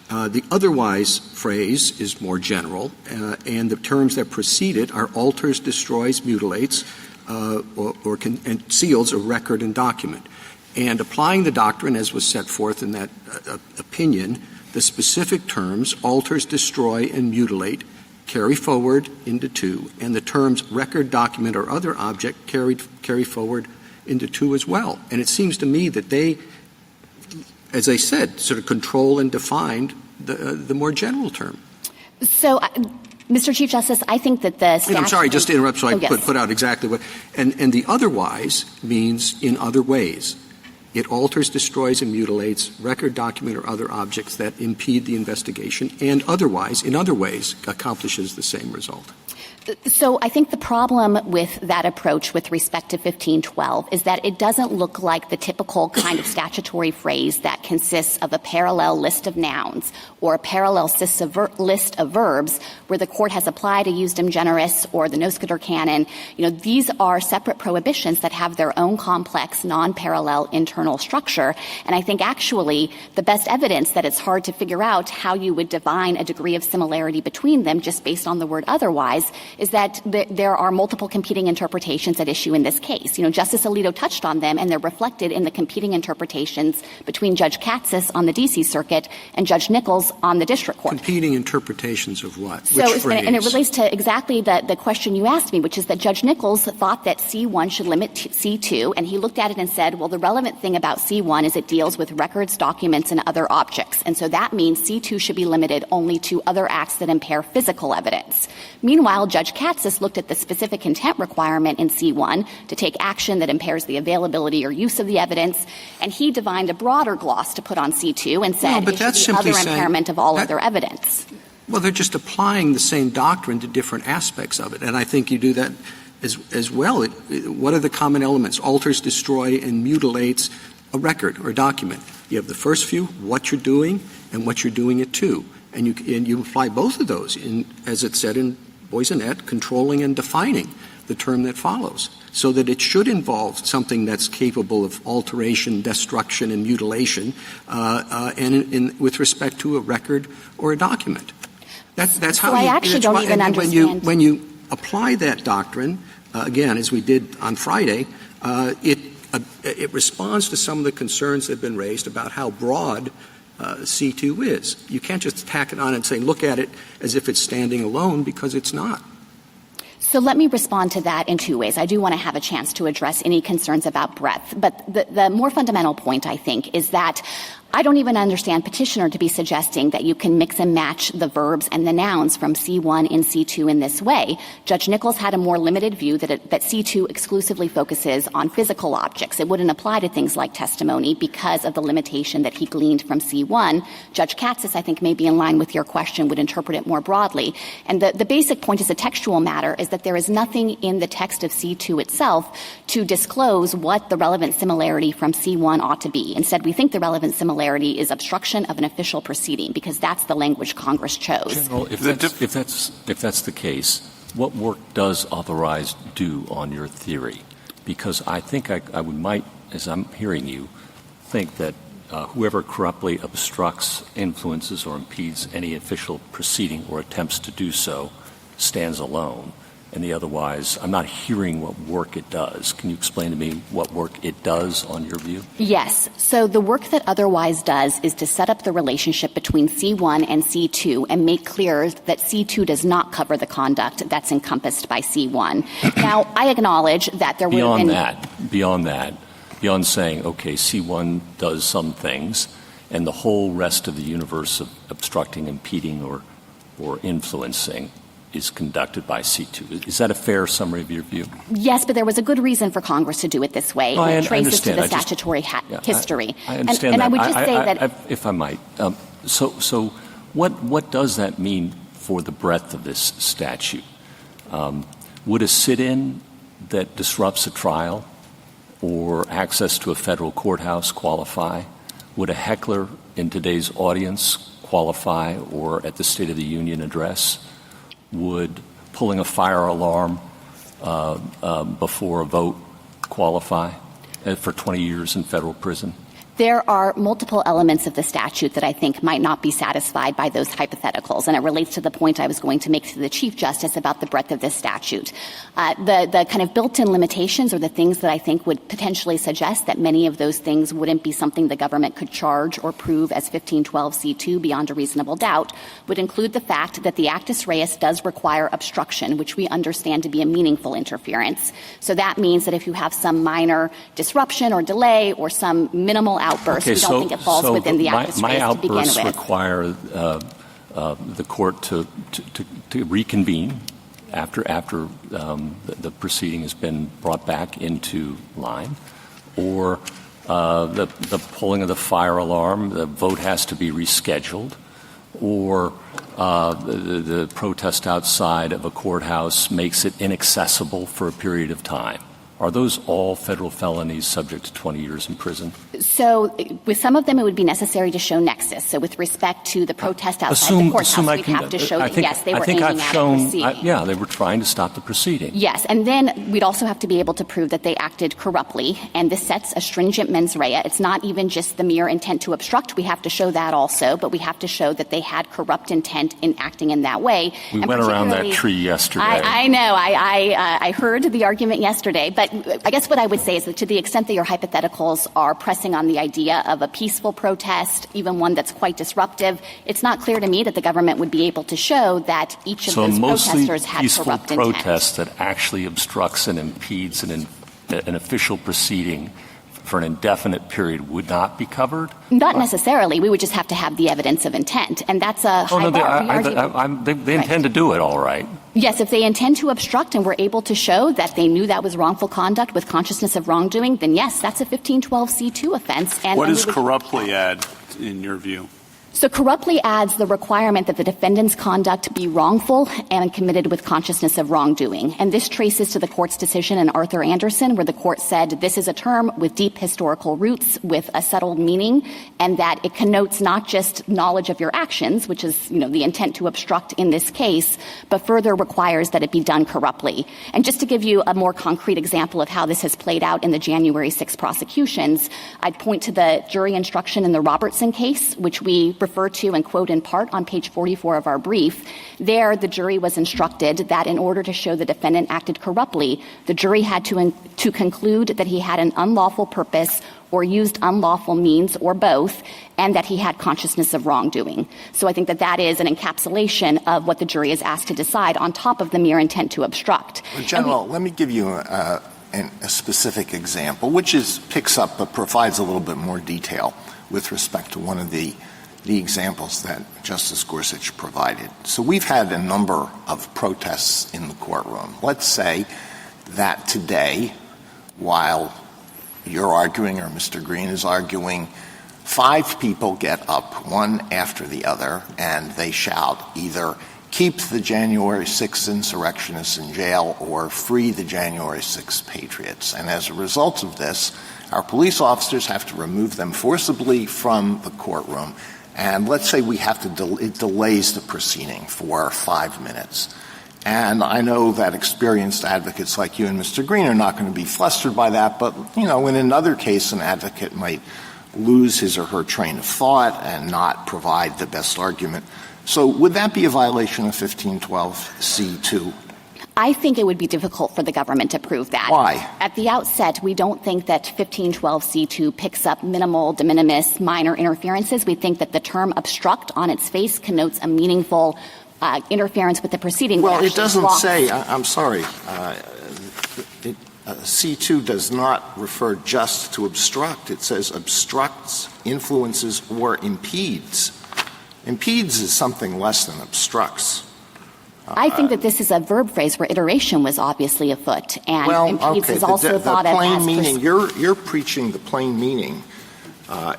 Speaker 1: The otherwise phrase is more general, and the terms that precede it are alters, destroys, mutilates, and seals a record and document. And applying the doctrine as was set forth in that opinion, the specific terms alters, destroy, and mutilate carry forward into 2, and the terms record, document, or other object carry forward into 2 as well. And it seems to me that they, as I said, sort of control and define the more general term.
Speaker 10: So, Mr. Chief Justice, I think that the statute...
Speaker 1: I'm sorry, just to interrupt so I could put out exactly what... And the otherwise means in other ways. It alters, destroys, and mutilates record, document, or other objects that impede the investigation, and otherwise, in other ways, accomplishes the same result.
Speaker 10: So I think the problem with that approach with respect to 1512 is that it doesn't look like the typical kind of statutory phrase that consists of a parallel list of nouns or a parallel list of verbs where the court has applied a justum generis or the Noscator canon. You know, these are separate prohibitions that have their own complex, non-parallel internal structure. And I think actually the best evidence that it's hard to figure out how you would define a degree of similarity between them just based on the word otherwise is that there are multiple competing interpretations at issue in this case. You know, Justice Alito touched on them, and they're reflected in the competing interpretations between Judge Katsas on the D.C. Circuit and Judge Nichols on the district court.
Speaker 1: Competing interpretations of what?
Speaker 10: So,
Speaker 1: which phrase?
Speaker 10: And it relates to exactly the question you asked me, which is that Judge Nichols thought that C1 should limit C2, and he looked at it and said, well, the relevant thing about C1 is it deals with records, documents, and other objects. And so that means C2 should be limited only to other acts that impair physical evidence. Meanwhile, Judge Katsas looked at the specific intent requirement in C1 to take action that impairs the availability or use of the evidence, and he divined a broader gloss to put on C2 and said it should be other impairment of all other evidence.
Speaker 1: Well, they're just applying the same doctrine to different aspects of it, and I think you do that as well. What are the common elements? Alters, destroy, and mutilates a record or a document. You have the first few, what you're doing, and what you're doing it to. And you apply both of those, as it said in Boysonet, controlling and defining the term that follows, so that it should involve something that's capable of alteration, destruction, and mutilation, and with respect to a record or a document. That's how.
Speaker 10: So I actually don't even understand.
Speaker 1: When you apply that doctrine, again, as we did on Friday, it responds to some of the concerns that have been raised about how broad C2 is. You can't just tack it on and say, look at it as if it's standing alone, because it's not.
Speaker 10: So let me respond to that in 2 ways. I do want to have a chance to address any concerns about breadth. But the more fundamental point, I think, is that I don't even understand petitioner to be suggesting that you can mix and match the verbs and the nouns from C1 and C2 in this way. Judge Nichols had a more limited view that C2 exclusively focuses on physical objects. It wouldn't apply to things like testimony because of the limitation that he gleaned from C1. Judge Katsas, I think, may be in line with your question, would interpret it more broadly. And the basic point as a textual matter is that there is nothing in the text of C2 itself to disclose what the relevant similarity from C1 ought to be. Instead, we think the relevant similarity is obstruction of an official proceeding, because that's the language Congress chose.
Speaker 11: General, if that's the case, what work does authorized do on your theory? Because I think I might, as I'm hearing you, think that whoever corruptly obstructs, influences, or impedes any official proceeding or attempts to do so stands alone. And the otherwise, I'm not hearing what work it does. Can you explain to me what work it does on your view?
Speaker 10: Yes. So the work that otherwise does is to set up the relationship between C1 and C2 and make clear that C2 does not cover the conduct that's encompassed by C1. Now, I acknowledge that there would have been...
Speaker 11: Beyond saying, okay, C1 does some things, and the whole rest of the universe of obstructing, impeding, or influencing is conducted by C2. Is that a fair summary of your view?
Speaker 10: Yes, but there was a good reason for Congress to do it this way.
Speaker 11: I
Speaker 10: traces to
Speaker 11: understand.
Speaker 10: the statutory history.
Speaker 11: I understand
Speaker 10: and
Speaker 11: that.
Speaker 10: I would just say that...
Speaker 11: if I might. So what does that mean for the breadth of this statute? Would a sit-in that disrupts a trial or access to a federal courthouse qualify? Would a heckler in today's audience qualify, or at the State of the Union address? Would pulling a fire alarm before a vote qualify for 20 years in federal prison?
Speaker 10: There are multiple elements of the statute that I think might not be satisfied by those hypotheticals, and it relates to the point I was going to make to the Chief Justice about the breadth of this statute. The kind of built-in limitations are the things that I think would potentially suggest that many of those things wouldn't be something the government could charge or prove as 1512c2 beyond a reasonable doubt, would include the fact that the actus reus does require obstruction, which we understand to be a meaningful interference. So that means that if you have some minor disruption or delay or some minimal outburst, we don't think it falls within the actus reus to begin with.
Speaker 11: My outbursts require the court to reconvene after the proceeding has been brought back into line, or the pulling of the fire alarm, the vote has to be rescheduled, or the protest outside of a courthouse makes it inaccessible for a period of time. Are those all federal felonies subject to 20 years in prison?
Speaker 10: So with some of them, it would be necessary to show nexus. So with respect to the protest outside the courthouse, we'd have to show that, yes, they were aiming at a proceeding.
Speaker 11: They were trying to stop the proceeding.
Speaker 10: Yes, and then we'd also have to be able to prove that they acted corruptly, and this sets a stringent mens rea. It's not even just the mere intent to obstruct. We have to show that also, but we have to show that they had corrupt intent in acting in that way.
Speaker 11: We went around that tree yesterday.
Speaker 10: I know. I heard the argument yesterday, but I guess what I would say is that to the extent that your hypotheticals are pressing on the idea of a peaceful protest, even one that's quite disruptive, it's not clear to me that the government would be able to show that each of those protesters had corrupt intent.
Speaker 11: So a mostly peaceful protest that actually obstructs and impedes an official proceeding for an indefinite period would not be covered?
Speaker 10: Not necessarily. We would just have to have the evidence of intent, and that's a high bar.
Speaker 11: They intend to do it all right.
Speaker 10: Yes, if they intend to obstruct and were able to show that they knew that was wrongful conduct with consciousness of wrongdoing, then yes, that's a 1512c2 offense. And
Speaker 9: what does corruptly add, in your view?
Speaker 10: So corruptly adds the requirement that the defendant's conduct be wrongful and committed with consciousness of wrongdoing. And this traces to the court's decision in Arthur Anderson, where the court said this is a term with deep historical roots, with a settled meaning, and that it connotes not just knowledge of your actions, which is, the intent to obstruct in this case, but further requires that it be done corruptly. And just to give you a more concrete example of how this has played out in the January 6 prosecutions, I'd point to the jury instruction in the Robertson case, which we refer to and quote in part on page 44 of our brief. There, the jury was instructed that in order to show the defendant acted corruptly, the jury had to conclude that he had an unlawful purpose or used unlawful means or both, and that he had consciousness of wrongdoing. So I think that that is an encapsulation of what the jury is asked to decide on top of the mere intent to obstruct.
Speaker 7: General, let me give you a specific example, which picks up but provides a little bit more detail with respect to one of the examples that Justice Gorsuch provided. So we've had a number of protests in the courtroom. Let's say that today, while you're arguing or Mr. Green is arguing, 5 people get up, one after the other, and they shout either keep the January 6th insurrectionists in jail or free the January 6th patriots. And as a result of this, our police officers have to remove them forcibly from the courtroom. And let's say we have to it delays the proceeding for 5 minutes. And I know that experienced advocates like you and Mr. Green are not going to be flustered by that, but, in another case, an advocate might lose his or her train of thought and not provide the best argument. So would that be a violation of 1512C2?
Speaker 10: I think it would be difficult for the government to prove that.
Speaker 7: Why?
Speaker 10: At the outset, we don't think that 1512C2 picks up minimal, de minimis, minor interferences. We think that the term obstruct on its face connotes a meaningful interference with the proceeding.
Speaker 7: Well, it doesn't say, I'm sorry, C2 does not refer just to obstruct. It says obstructs, influences, or impedes. Impedes is something less than obstructs.
Speaker 10: I think that this is a verb phrase where iteration was obviously afoot, and impedes is also thought of as
Speaker 7: meaning. You're preaching the plain meaning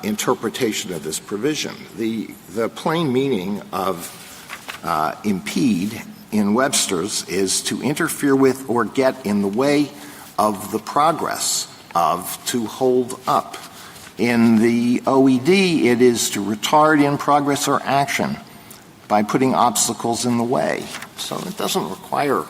Speaker 7: interpretation of this provision. The plain meaning of impede in Webster's is to interfere with or get in the way of the progress of, to hold up. In the OED, it is to retard in progress or action by putting obstacles in the way. So it doesn't require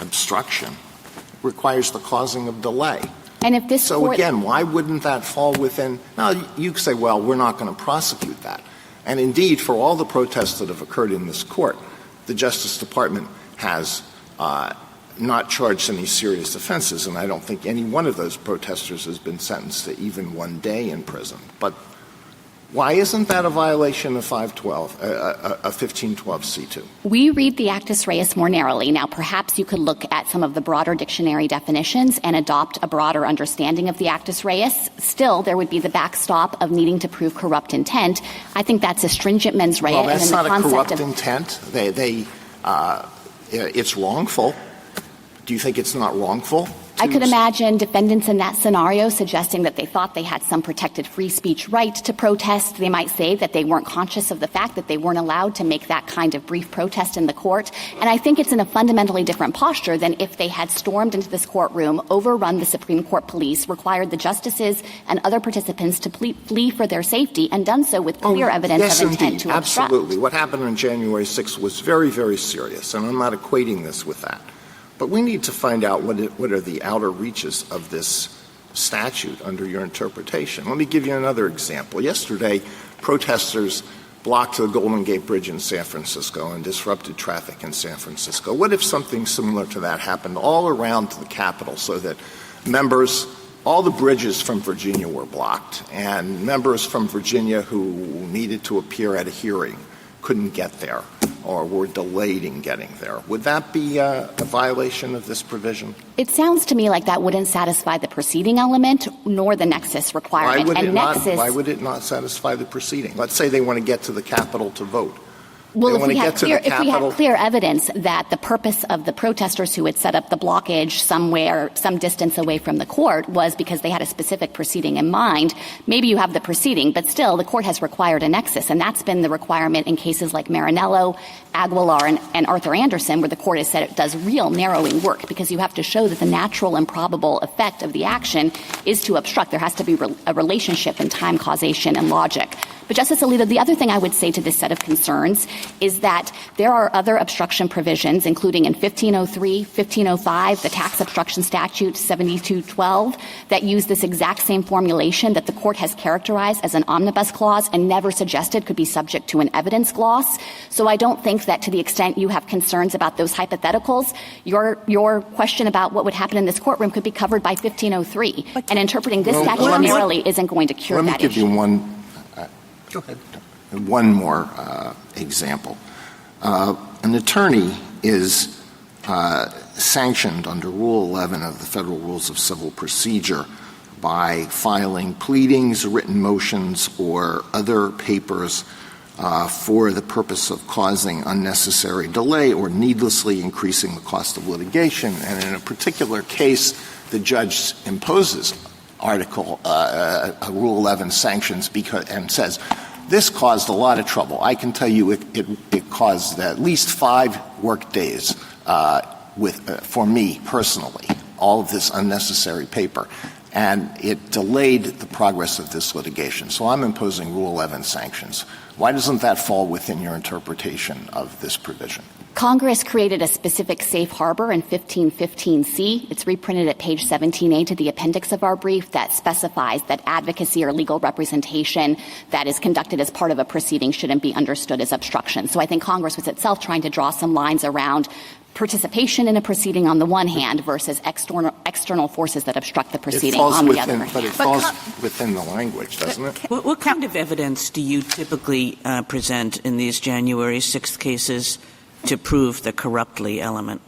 Speaker 7: obstruction. It requires the causing of delay.
Speaker 10: And if this
Speaker 7: so again, why wouldn't that fall within – now, you say, well, we're not going to prosecute that. And indeed, for all the protests that have occurred in this court, the Justice Department has not charged any serious offenses, and I don't think any one of those protesters has been sentenced to even 1 day in prison. But why isn't that a violation of 1512C2?
Speaker 10: We read the actus reus more narrowly. Now, perhaps you could look at some of the broader dictionary definitions and adopt a broader understanding of the actus reus. Still, there would be the backstop of needing to prove corrupt intent. I think that's a stringent mens rea.
Speaker 7: Well, that's
Speaker 10: and
Speaker 7: not a corrupt intent. It's wrongful. Do you think it's not wrongful?
Speaker 10: I could imagine defendants in that scenario suggesting that they thought they had some protected free speech right to protest. They might say that they weren't conscious of the fact that they weren't allowed to make that kind of brief protest in the court. And I think it's in a fundamentally different posture than if they had stormed into this courtroom, overrun the Supreme Court police, required the justices and other participants to flee for their safety, and done so with clear evidence of intent to obstruct.
Speaker 7: Absolutely. What happened on January 6th was very, very serious, and I'm not equating this with that. But we need to find out what are the outer reaches of this statute under your interpretation. Let me give you another example. Yesterday, protesters blocked the Golden Gate Bridge in San Francisco and disrupted traffic in San Francisco. What if something similar to that happened all around the Capitol so that all the bridges from Virginia were blocked, and members from Virginia who needed to appear at a hearing couldn't get there or were delayed in getting there? Would that be a violation of this provision?
Speaker 10: It sounds to me like that wouldn't satisfy the proceeding element nor the nexus requirement.
Speaker 7: Why would it not satisfy the proceeding? Let's say they want to get to the Capitol to vote.
Speaker 10: Well, if we had clear evidence that the purpose of the protesters who had set up the blockage somewhere, some distance away from the court, was because they had a specific proceeding in mind, maybe you have the proceeding, but still the court has required a nexus, and that's been the requirement in cases like Marinello, Aguilar, and Arthur Anderson, where the court has said it does real narrowing work because you have to show that the natural and probable effect of the action is to obstruct. There has to be a relationship in time, causation, and logic. But, Justice Alito, the other thing I would say to this set of concerns is that there are other obstruction provisions, including in 1503, 1505, the tax obstruction statute 7212, that use this exact same formulation that the court has characterized as an omnibus clause and never suggested could be subject to an evidence gloss. So I don't think that to the extent you have concerns about those hypotheticals, your question about what would happen in this courtroom could be covered by 1503. And interpreting this statute narrowly isn't going to cure that issue.
Speaker 7: Let me give you one more example. An attorney is sanctioned under Rule 11 of the Federal Rules of Civil Procedure by filing pleadings, written motions, or other papers for the purpose of causing unnecessary delay or needlessly increasing the cost of litigation. And in a particular case, the judge imposes Rule 11 sanctions and says, this caused a lot of trouble. I can tell you it caused at least 5 work days for me personally, all of this unnecessary paper. and it delayed the progress of this litigation. So I'm imposing Rule 11 sanctions. Why doesn't that fall within your interpretation of this provision?
Speaker 10: Congress created a specific safe harbor in 1515C. It's reprinted at page 17A to the appendix of our brief that specifies that advocacy or legal representation that is conducted as part of a proceeding shouldn't be understood as obstruction. So I think Congress was itself trying to draw some lines around participation in a proceeding on the one hand versus external forces that obstruct the proceeding on the other hand.
Speaker 7: But it falls within the language, doesn't it?
Speaker 8: What kind of evidence do you typically present in these January 6th cases to prove the corruptly element?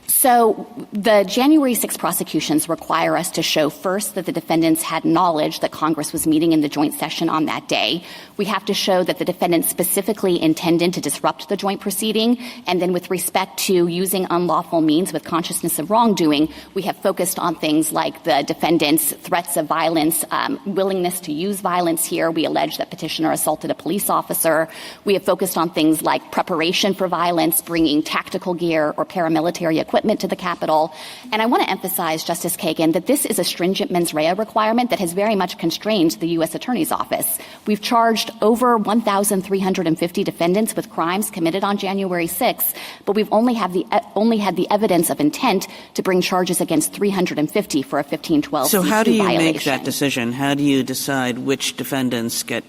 Speaker 10: So the January 6 prosecutions require us to show first that the defendants had knowledge that Congress was meeting in the joint session on that day. We have to show that the defendants specifically intended to disrupt the joint proceeding. And then with respect to using unlawful means with consciousness of wrongdoing, we have focused on things like the defendants' threats of violence, willingness to use violence here. We allege that petitioner assaulted a police officer. We have focused on things like preparation for violence, bringing tactical gear or paramilitary equipment to the Capitol. And I want to emphasize, Justice Kagan, that this is a stringent mens rea requirement that has very much constrained the U.S. Attorney's Office. We've charged over 1,350 defendants with crimes committed on January 6th, but we've only had the evidence of intent to bring charges against 350 for a 1512C2 violation.
Speaker 8: So how do you make that decision? How do you decide which defendants get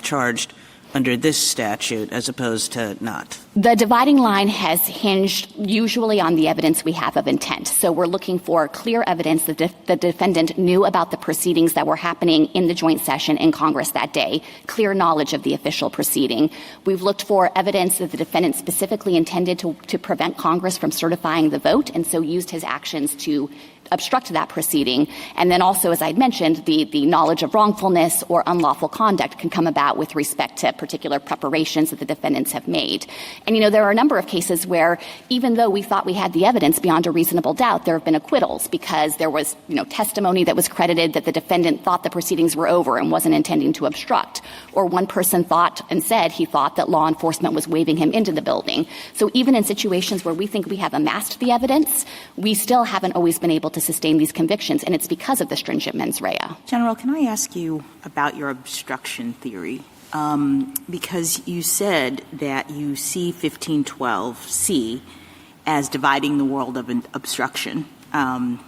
Speaker 8: charged under this statute as opposed to not?
Speaker 10: The dividing line has hinged usually on the evidence we have of intent. So we're looking for clear evidence that the defendant knew about the proceedings that were happening in the joint session in Congress that day, clear knowledge of the official proceeding. We've looked for evidence that the defendant specifically intended to prevent Congress from certifying the vote, and so used his actions to obstruct that proceeding. And then also, as I'd mentioned, the knowledge of wrongfulness or unlawful conduct can come about with respect to particular preparations that the defendants have made. And, there are a number of cases where even though we thought we had the evidence beyond a reasonable doubt, there have been acquittals because there was, testimony that was credited that the defendant thought the proceedings were over and wasn't intending to obstruct. Or one person thought and said he thought that law enforcement was waving him into the building. So even in situations where we think we have amassed the evidence, we still haven't always been able to sustain these convictions, and it's because of the stringent mens rea.
Speaker 6: General, can I ask you about your obstruction theory? Because you said that you see 1512C as dividing the world of an obstruction, and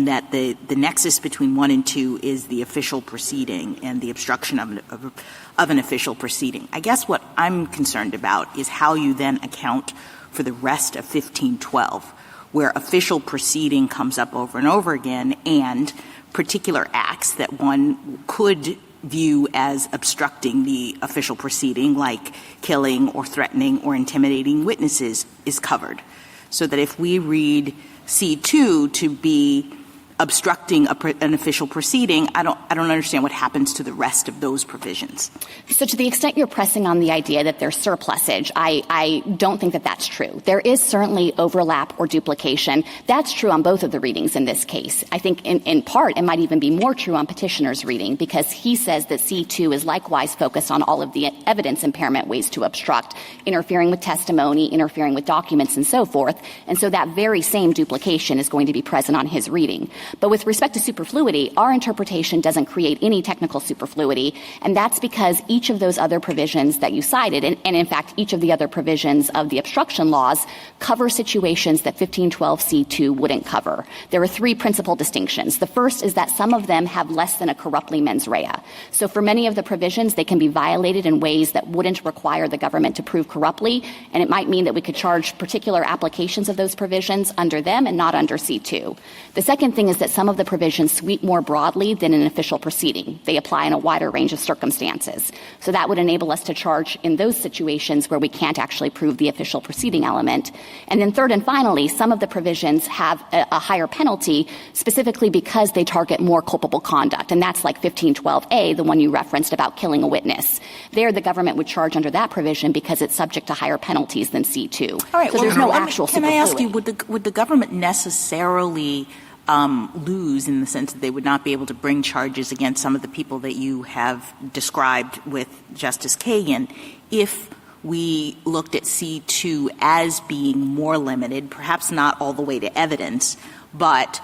Speaker 6: that the nexus between 1 and 2 is the official proceeding and the obstruction of an official proceeding. I guess what I'm concerned about is how you then account for the rest of 1512, where official proceeding comes up over and over again, and particular acts that one could view as obstructing the official proceeding, like killing or threatening or intimidating witnesses, is covered. So that if we read C2 to be obstructing an official proceeding, I don't understand what happens to the rest of those provisions.
Speaker 10: So to the extent you're pressing on the idea that there's surplusage, I don't think that that's true. There is certainly overlap or duplication. That's true on both of the readings in this case. I think in part it might even be more true on petitioner's reading, because he says that C2 is likewise focused on all of the evidence impairment ways to obstruct, interfering with testimony, interfering with documents, and so forth. And so that very same duplication is going to be present on his reading. But with respect to superfluity, our interpretation doesn't create any technical superfluity, and that's because each of those other provisions that you cited, and in fact each of the other provisions of the obstruction laws, cover situations that 1512C2 wouldn't cover. There are three principal distinctions. The first is that some of them have less than a corruptly mens rea. So for many of the provisions, they can be violated in ways that wouldn't require the government to prove corruptly, and it might mean that we could charge particular applications of those provisions under them and not under C2. The second thing is that some of the provisions sweep more broadly than an official proceeding. They apply in a wider range of circumstances. So that would enable us to charge in those situations where we can't actually prove the official proceeding element. And then third and finally, some of the provisions have a higher penalty specifically because they target more culpable conduct. And that's like 1512A, the one you referenced about killing a witness. There, the government would charge under that provision because it's subject to higher penalties than C2.
Speaker 6: All right.
Speaker 10: So there's no actual
Speaker 6: Can I ask you,
Speaker 10: superfluity.
Speaker 6: would the government necessarily lose in the sense that they would not be able to bring charges against some of the people that you have described with Justice Kagan if we looked at C2 as being more limited, perhaps not all the way to evidence, but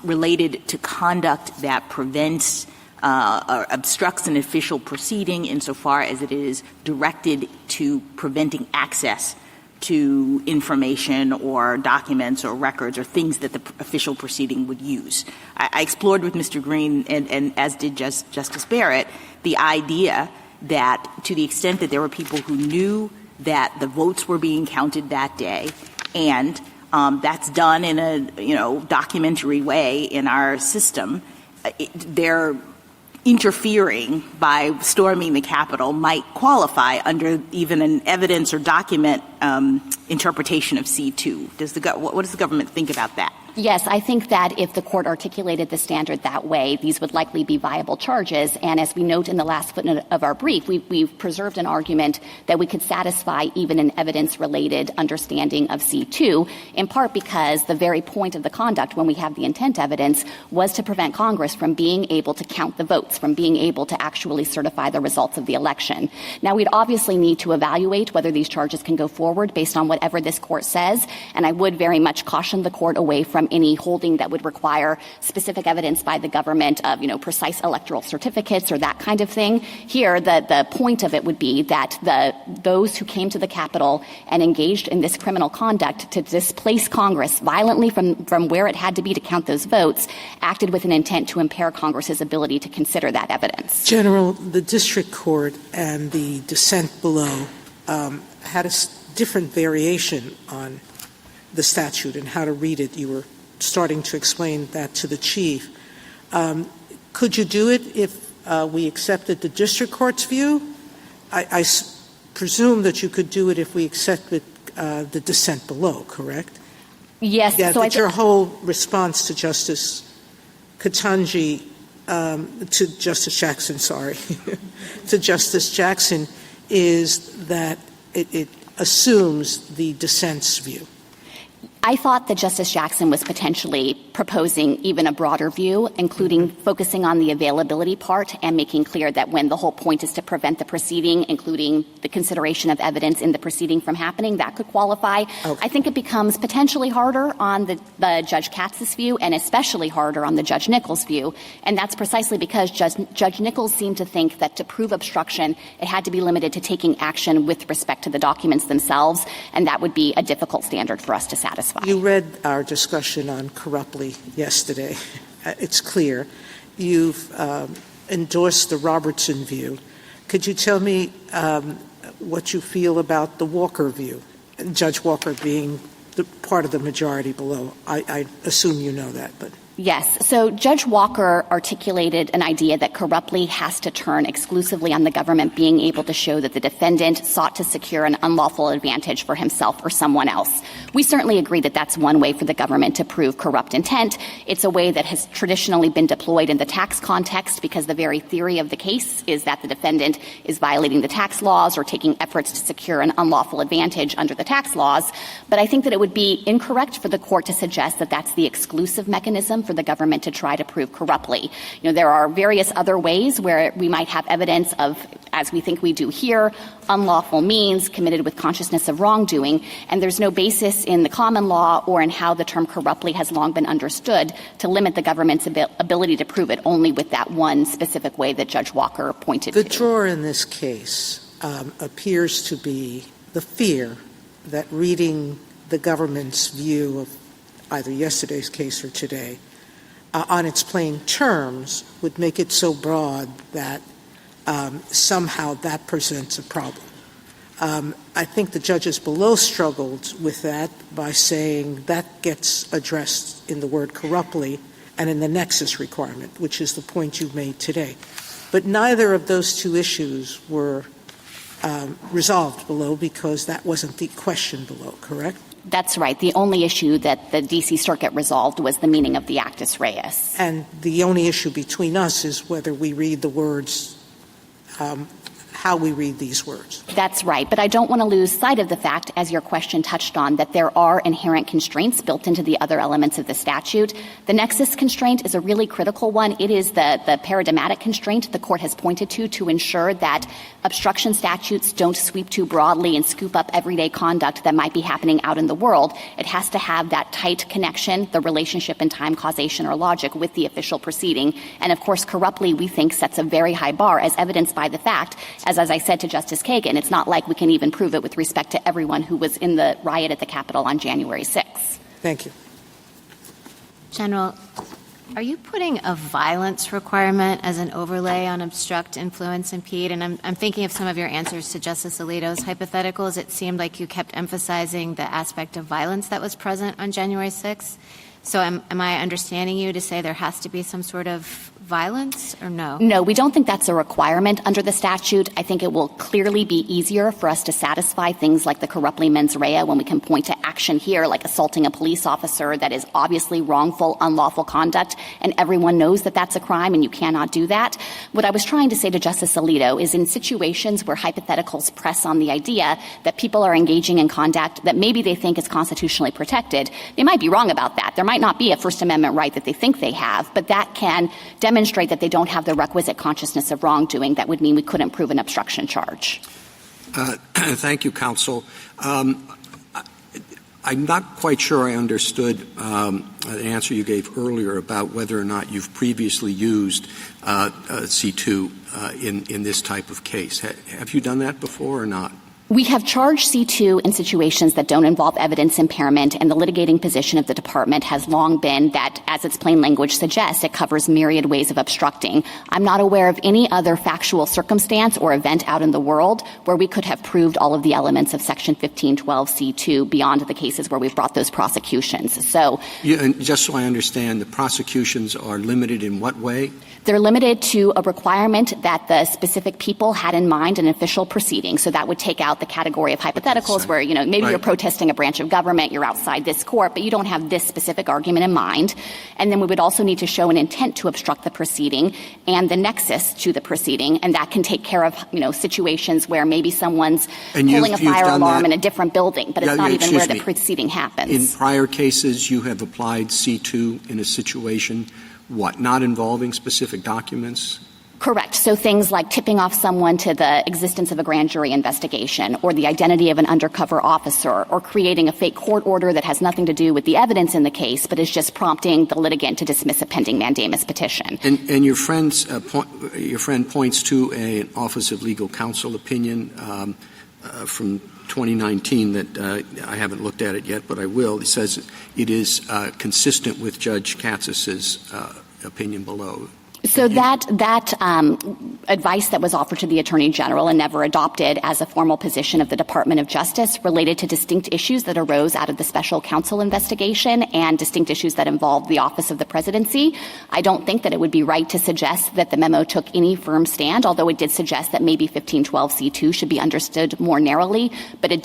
Speaker 6: related to conduct that prevents or obstructs an official proceeding insofar as it is directed to preventing access to information or documents or records or things that the official proceeding would use. I explored with Mr. Green and as did Justice Barrett the idea that to the extent that there were people who knew that the votes were being counted that day and that's done in a documentary way in our system, they're interfering by storming the Capitol might qualify under even an evidence or document interpretation of C2. What does the government think about that?
Speaker 10: Yes, I think that if the court articulated the standard that way, these would likely be viable charges. And as we note in the last footnote of our brief, we've preserved an argument that we could satisfy even an evidence-related understanding of C2, in part because the very point of the conduct when we have the intent evidence was to prevent Congress from being able to count the votes, from being able to actually certify the results of the election. Now, we'd obviously need to evaluate whether these charges can go forward based on whatever this court says, and I would very much caution the court away from any holding that would require specific evidence by the government of, precise electoral certificates or that kind of thing. Here, the point of it would be that those who came to the Capitol and engaged in this criminal conduct to displace Congress violently from where it had to be to count those votes acted with an intent to impair Congress's ability to consider that evidence.
Speaker 4: General, the district court and the dissent below had a different variation on the statute and how to read it. You were starting to explain that to the Chief. Could you do it if we accepted the district court's view? I presume that you could do it if we accepted the dissent below, correct?
Speaker 10: Yes.
Speaker 4: Yeah,
Speaker 10: so
Speaker 4: but your whole response to Justice Ketanji, to Justice Jackson, to Justice Jackson is that it assumes the dissent's view.
Speaker 10: I thought that Justice Jackson was potentially proposing even a broader view, including focusing on the availability part and making clear that when the whole point is to prevent the proceeding, including the consideration of evidence in the proceeding from happening, that could qualify. Okay. I think it becomes potentially harder on the Judge Katz's view and especially harder on the Judge Nichols' view. And that's precisely because Judge Nichols seemed to think that to prove obstruction, it had to be limited to taking action with respect to the documents themselves, and that would be a difficult standard for us to satisfy.
Speaker 4: You read our discussion on corruptly yesterday. It's clear. You've endorsed the Robertson view. Could you tell me what you feel about the Walker view, Judge Walker being the part of the majority below? I assume you know that, but...
Speaker 10: Yes. So Judge Walker articulated an idea that corruptly has to turn exclusively on the government being able to show that the defendant sought to secure an unlawful advantage for himself or someone else. We certainly agree that that's one way for the government to prove corrupt intent. It's a way that has traditionally been deployed in the tax context because the very theory of the case is that the defendant is violating the tax laws or taking efforts to secure an unlawful advantage under the tax laws. But I think that it would be incorrect for the court to suggest that that's the exclusive mechanism for the government to try to prove corruptly. There are various other ways where we might have evidence of, as we think we do here, unlawful means committed with consciousness of wrongdoing, and there's no basis in the common law or in how the term corruptly has long been understood to limit the government's ability to prove it only with that one specific way that Judge Walker pointed to.
Speaker 4: The drawer in this case appears to be the fear that reading the government's view of either yesterday's case or today on its plain terms would make it so broad that somehow that presents a problem. I think the judges below struggled with that by saying that gets addressed in the word corruptly and in the nexus requirement, which is the point you made today. But neither of those two issues were resolved below because that wasn't the question below, correct?
Speaker 10: That's right. The only issue that the D.C. Circuit resolved was the meaning of the actus reus.
Speaker 4: And the only issue between us is whether we read the words how we read these words.
Speaker 10: That's right. But I don't want to lose sight of the fact, as your question touched on, that there are inherent constraints built into the other elements of the statute. The nexus constraint is a really critical one. It is the paradigmatic constraint the court has pointed to ensure that obstruction statutes don't sweep too broadly and scoop up everyday conduct that might be happening out in the world. It has to have that tight connection, the relationship in time, causation, or logic with the official proceeding. And, of course, corruptly, we think, sets a very high bar, as evidenced by the fact, as I said to Justice Kagan, it's not like we can even prove it with respect to everyone who was in the riot at the Capitol on January 6th.
Speaker 4: Thank you.
Speaker 5: General, are you putting a violence requirement as an overlay on obstruct, influence, impede? And I'm thinking of some of your answers to Justice Alito's hypotheticals. It seemed like you kept emphasizing the aspect of violence that was present on January 6th. So am I understanding you to say there has to be some sort of violence or no?
Speaker 10: No, we don't think that's a requirement under the statute. I think it will clearly be easier for us to satisfy things like the corruptly mens rea when we can point to action here, like assaulting a police officer that is obviously wrongful, unlawful conduct, and everyone knows that that's a crime and you cannot do that. What I was trying to say to Justice Alito is in situations where hypotheticals press on the idea that people are engaging in conduct that maybe they think is constitutionally protected, they might be wrong about that. There might not be a First Amendment right that they think they have, but that can demonstrate that they don't have the requisite consciousness of wrongdoing. That would mean we couldn't prove an obstruction charge.
Speaker 1: Thank you, counsel. I'm not quite sure I understood the answer you gave earlier about whether or not you've previously used C2 in this type of case. Have you done that before or not?
Speaker 10: We have charged C2 in situations that don't involve evidence impairment, and the litigating position of the department has long been that, as its plain language suggests, it covers myriad ways of obstructing. I'm not aware of any other factual circumstance or event out in the world where we could have proved all of the elements of Section 1512C2 beyond the cases where we've brought those prosecutions. So,
Speaker 1: and just so I understand, the prosecutions are limited in what way?
Speaker 10: They're limited to a requirement that the specific people had in mind an official proceeding. So that would take out the category of hypotheticals where, maybe you're protesting a branch of government, you're outside this court, but you don't have this specific argument in mind. And then we would also need to show an intent to obstruct the proceeding and the nexus to the proceeding. And that can take care of, situations where maybe someone's pulling a fire alarm in a different building, but it's not even where the proceeding happens.
Speaker 1: In prior cases, you have applied C2 in a situation, not involving specific documents?
Speaker 10: Correct. So things like tipping off someone to the existence of a grand jury investigation or the identity of an undercover officer or creating a fake court order that has nothing to do with the evidence in the case but is just prompting the litigant to dismiss a pending mandamus petition.
Speaker 1: And your friend points to an Office of Legal Counsel opinion from 2019 that I haven't looked at it yet, but I will. It says it is consistent with Judge Katsas's opinion below.
Speaker 10: So that advice that was offered to the Attorney General and never adopted as a formal position of the Department of Justice related to distinct issues that arose out of the special counsel investigation and distinct issues that involved the Office of the Presidency. I don't think that it would be right to suggest that the memo took any firm stand, although it did suggest that maybe 1512C2 should be understood more narrowly, but it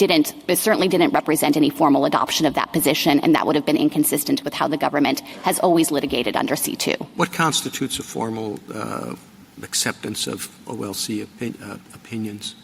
Speaker 10: certainly didn't represent any formal adoption of that position, and that would have been inconsistent with how the government has always litigated under C2.
Speaker 1: What constitutes a formal acceptance of OLC opinions?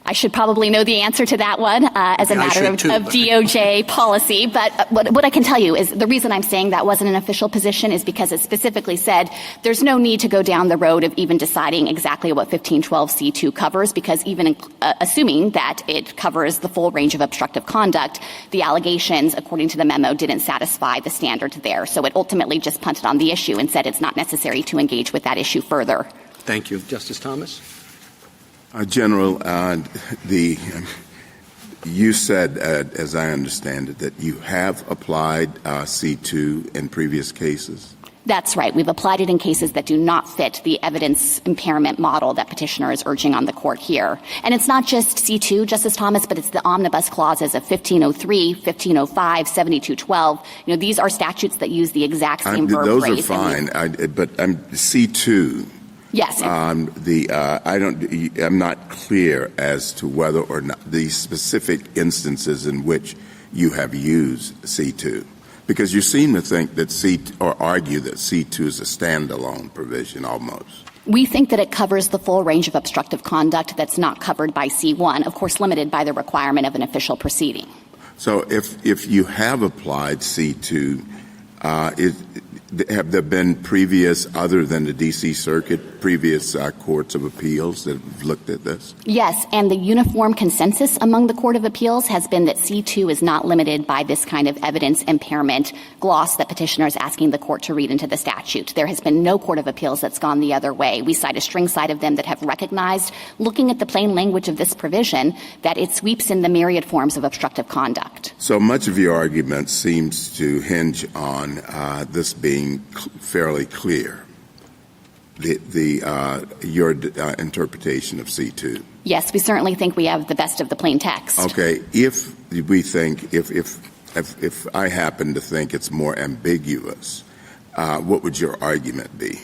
Speaker 10: I should probably know the answer to that one as a matter of DOJ policy. But what I can tell you is the reason I'm saying that wasn't an official position is because it specifically said there's no need to go down the road of even deciding exactly what 1512C2 covers, because even assuming that it covers the full range of obstructive conduct, the allegations, according to the memo, didn't satisfy the standard there. So it ultimately just punted on the issue and said it's not necessary to engage with that issue further.
Speaker 1: Thank you. Justice Thomas?
Speaker 3: General, you said, as I understand it, that you have applied C2 in previous cases?
Speaker 10: That's right. We've applied it in cases that do not fit the evidence impairment model that petitioner is urging on the court here. And it's not just C2, Justice Thomas, but it's the omnibus clauses of 1503, 1505, 7212. These are statutes that use the exact same verb
Speaker 3: phrase.
Speaker 10: Those
Speaker 3: are fine, but C2...
Speaker 10: Yes.
Speaker 3: I'm not clear as to whether or not the specific instances in which you have used C2, because you seem to think that or argue that C2 is a standalone provision almost.
Speaker 10: We think that it covers the full range of obstructive conduct that's not covered by C1, of course limited by the requirement of an official proceeding.
Speaker 3: So if you have applied C2, have there been previous, other than the D.C. Circuit, previous courts of appeals that have looked at this?
Speaker 10: Yes, and the uniform consensus among the Court of Appeals has been that C2 is not limited by this kind of evidence impairment gloss that petitioner is asking the court to read into the statute. There has been no Court of Appeals that's gone the other way. We cite a string side of them that have recognized, looking at the plain language of this provision, that it sweeps in the myriad forms of obstructive conduct.
Speaker 3: So much of your argument seems to hinge on this being fairly clear, your interpretation of C2.
Speaker 10: Yes, we certainly think we have the best of the plain text.
Speaker 3: Okay, if we think, if I happen to think it's more ambiguous, what would your argument be?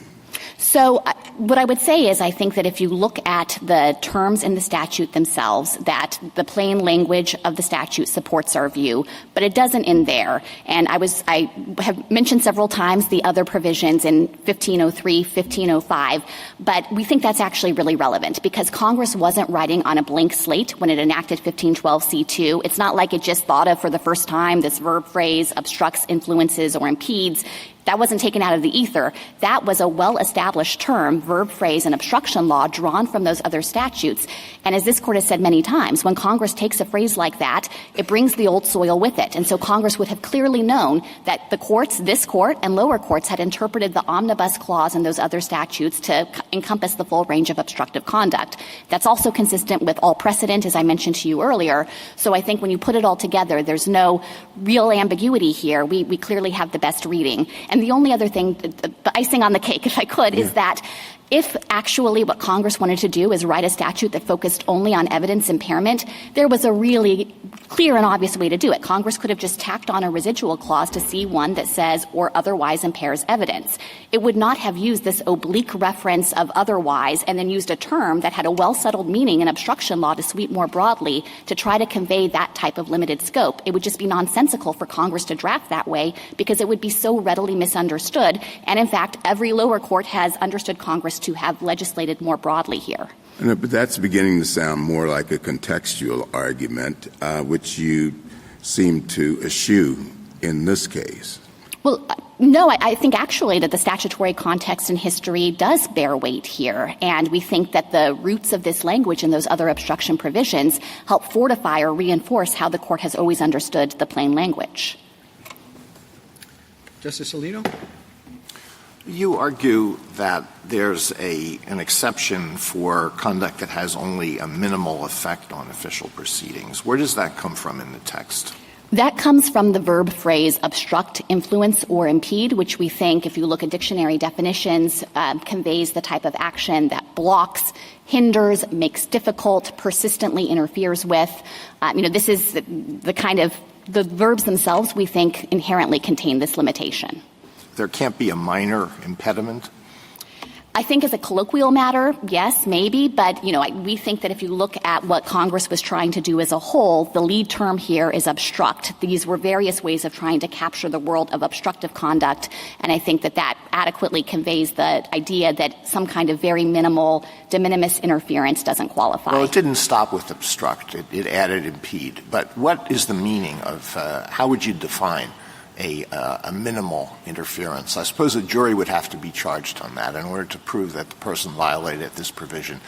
Speaker 10: So what I would say is I think that if you look at the terms in the statute themselves, that the plain language of the statute supports our view, but it doesn't end there. And I have mentioned several times the other provisions in 1503, 1505, but we think that's actually really relevant because Congress wasn't writing on a blank slate when it enacted 1512C2. It's not like it just thought of for the first time this verb phrase obstructs, influences, or impedes. That wasn't taken out of the ether. That was a well-established term, verb phrase, and obstruction law drawn from those other statutes. And as this Court has said many times, when Congress takes a phrase like that, it brings the old soil with it. And so Congress would have clearly known that the courts, this Court and lower courts, had interpreted the omnibus clause in those other statutes to encompass the full range of obstructive conduct. That's also consistent with all precedent, as I mentioned to you earlier. So I think when you put it all together, there's no real ambiguity here. We clearly have the best reading. And the only other thing, the icing on the cake, if I could, is that if actually what Congress wanted to do is write a statute that focused only on evidence impairment, there was a really clear and obvious way to do it. Congress could have just tacked on a residual clause to C1 that says or otherwise impairs evidence. It would not have used this oblique reference of otherwise and then used a term that had a well-settled meaning in obstruction law to sweep more broadly to try to convey that type of limited scope. It would just be nonsensical for Congress to draft that way because it would be so readily misunderstood. And in fact, every lower court has understood Congress to have legislated more broadly here.
Speaker 3: But that's beginning to sound more like a contextual argument, which you seem to eschew in this case.
Speaker 10: Well, no, I think actually that the statutory context and history does bear weight here. And we think that the roots of this language and those other obstruction provisions help fortify or reinforce how the Court has always understood the plain language.
Speaker 1: Justice Alito?
Speaker 7: You argue that there's an exception for conduct that has only a minimal effect on official proceedings. Where does that come from in the text?
Speaker 10: That comes from the verb phrase obstruct, influence, or impede, which we think, if you look at dictionary definitions, conveys the type of action that blocks, hinders, makes difficult, persistently interferes with. This is the kind of the verbs themselves we think inherently contain this limitation.
Speaker 7: There can't be a minor impediment?
Speaker 10: I think as a colloquial matter, yes, maybe. But, we think that if you look at what Congress was trying to do as a whole, the lead term here is obstruct. These were various ways of trying to capture the world of obstructive conduct. And I think that adequately conveys the idea that some kind of very minimal de minimis interference doesn't qualify.
Speaker 7: Well, it didn't stop with obstruct. It added impede. But what is the meaning of how would you define a minimal interference? I suppose a jury would have to be charged on that. In order to prove that the person violated this provision,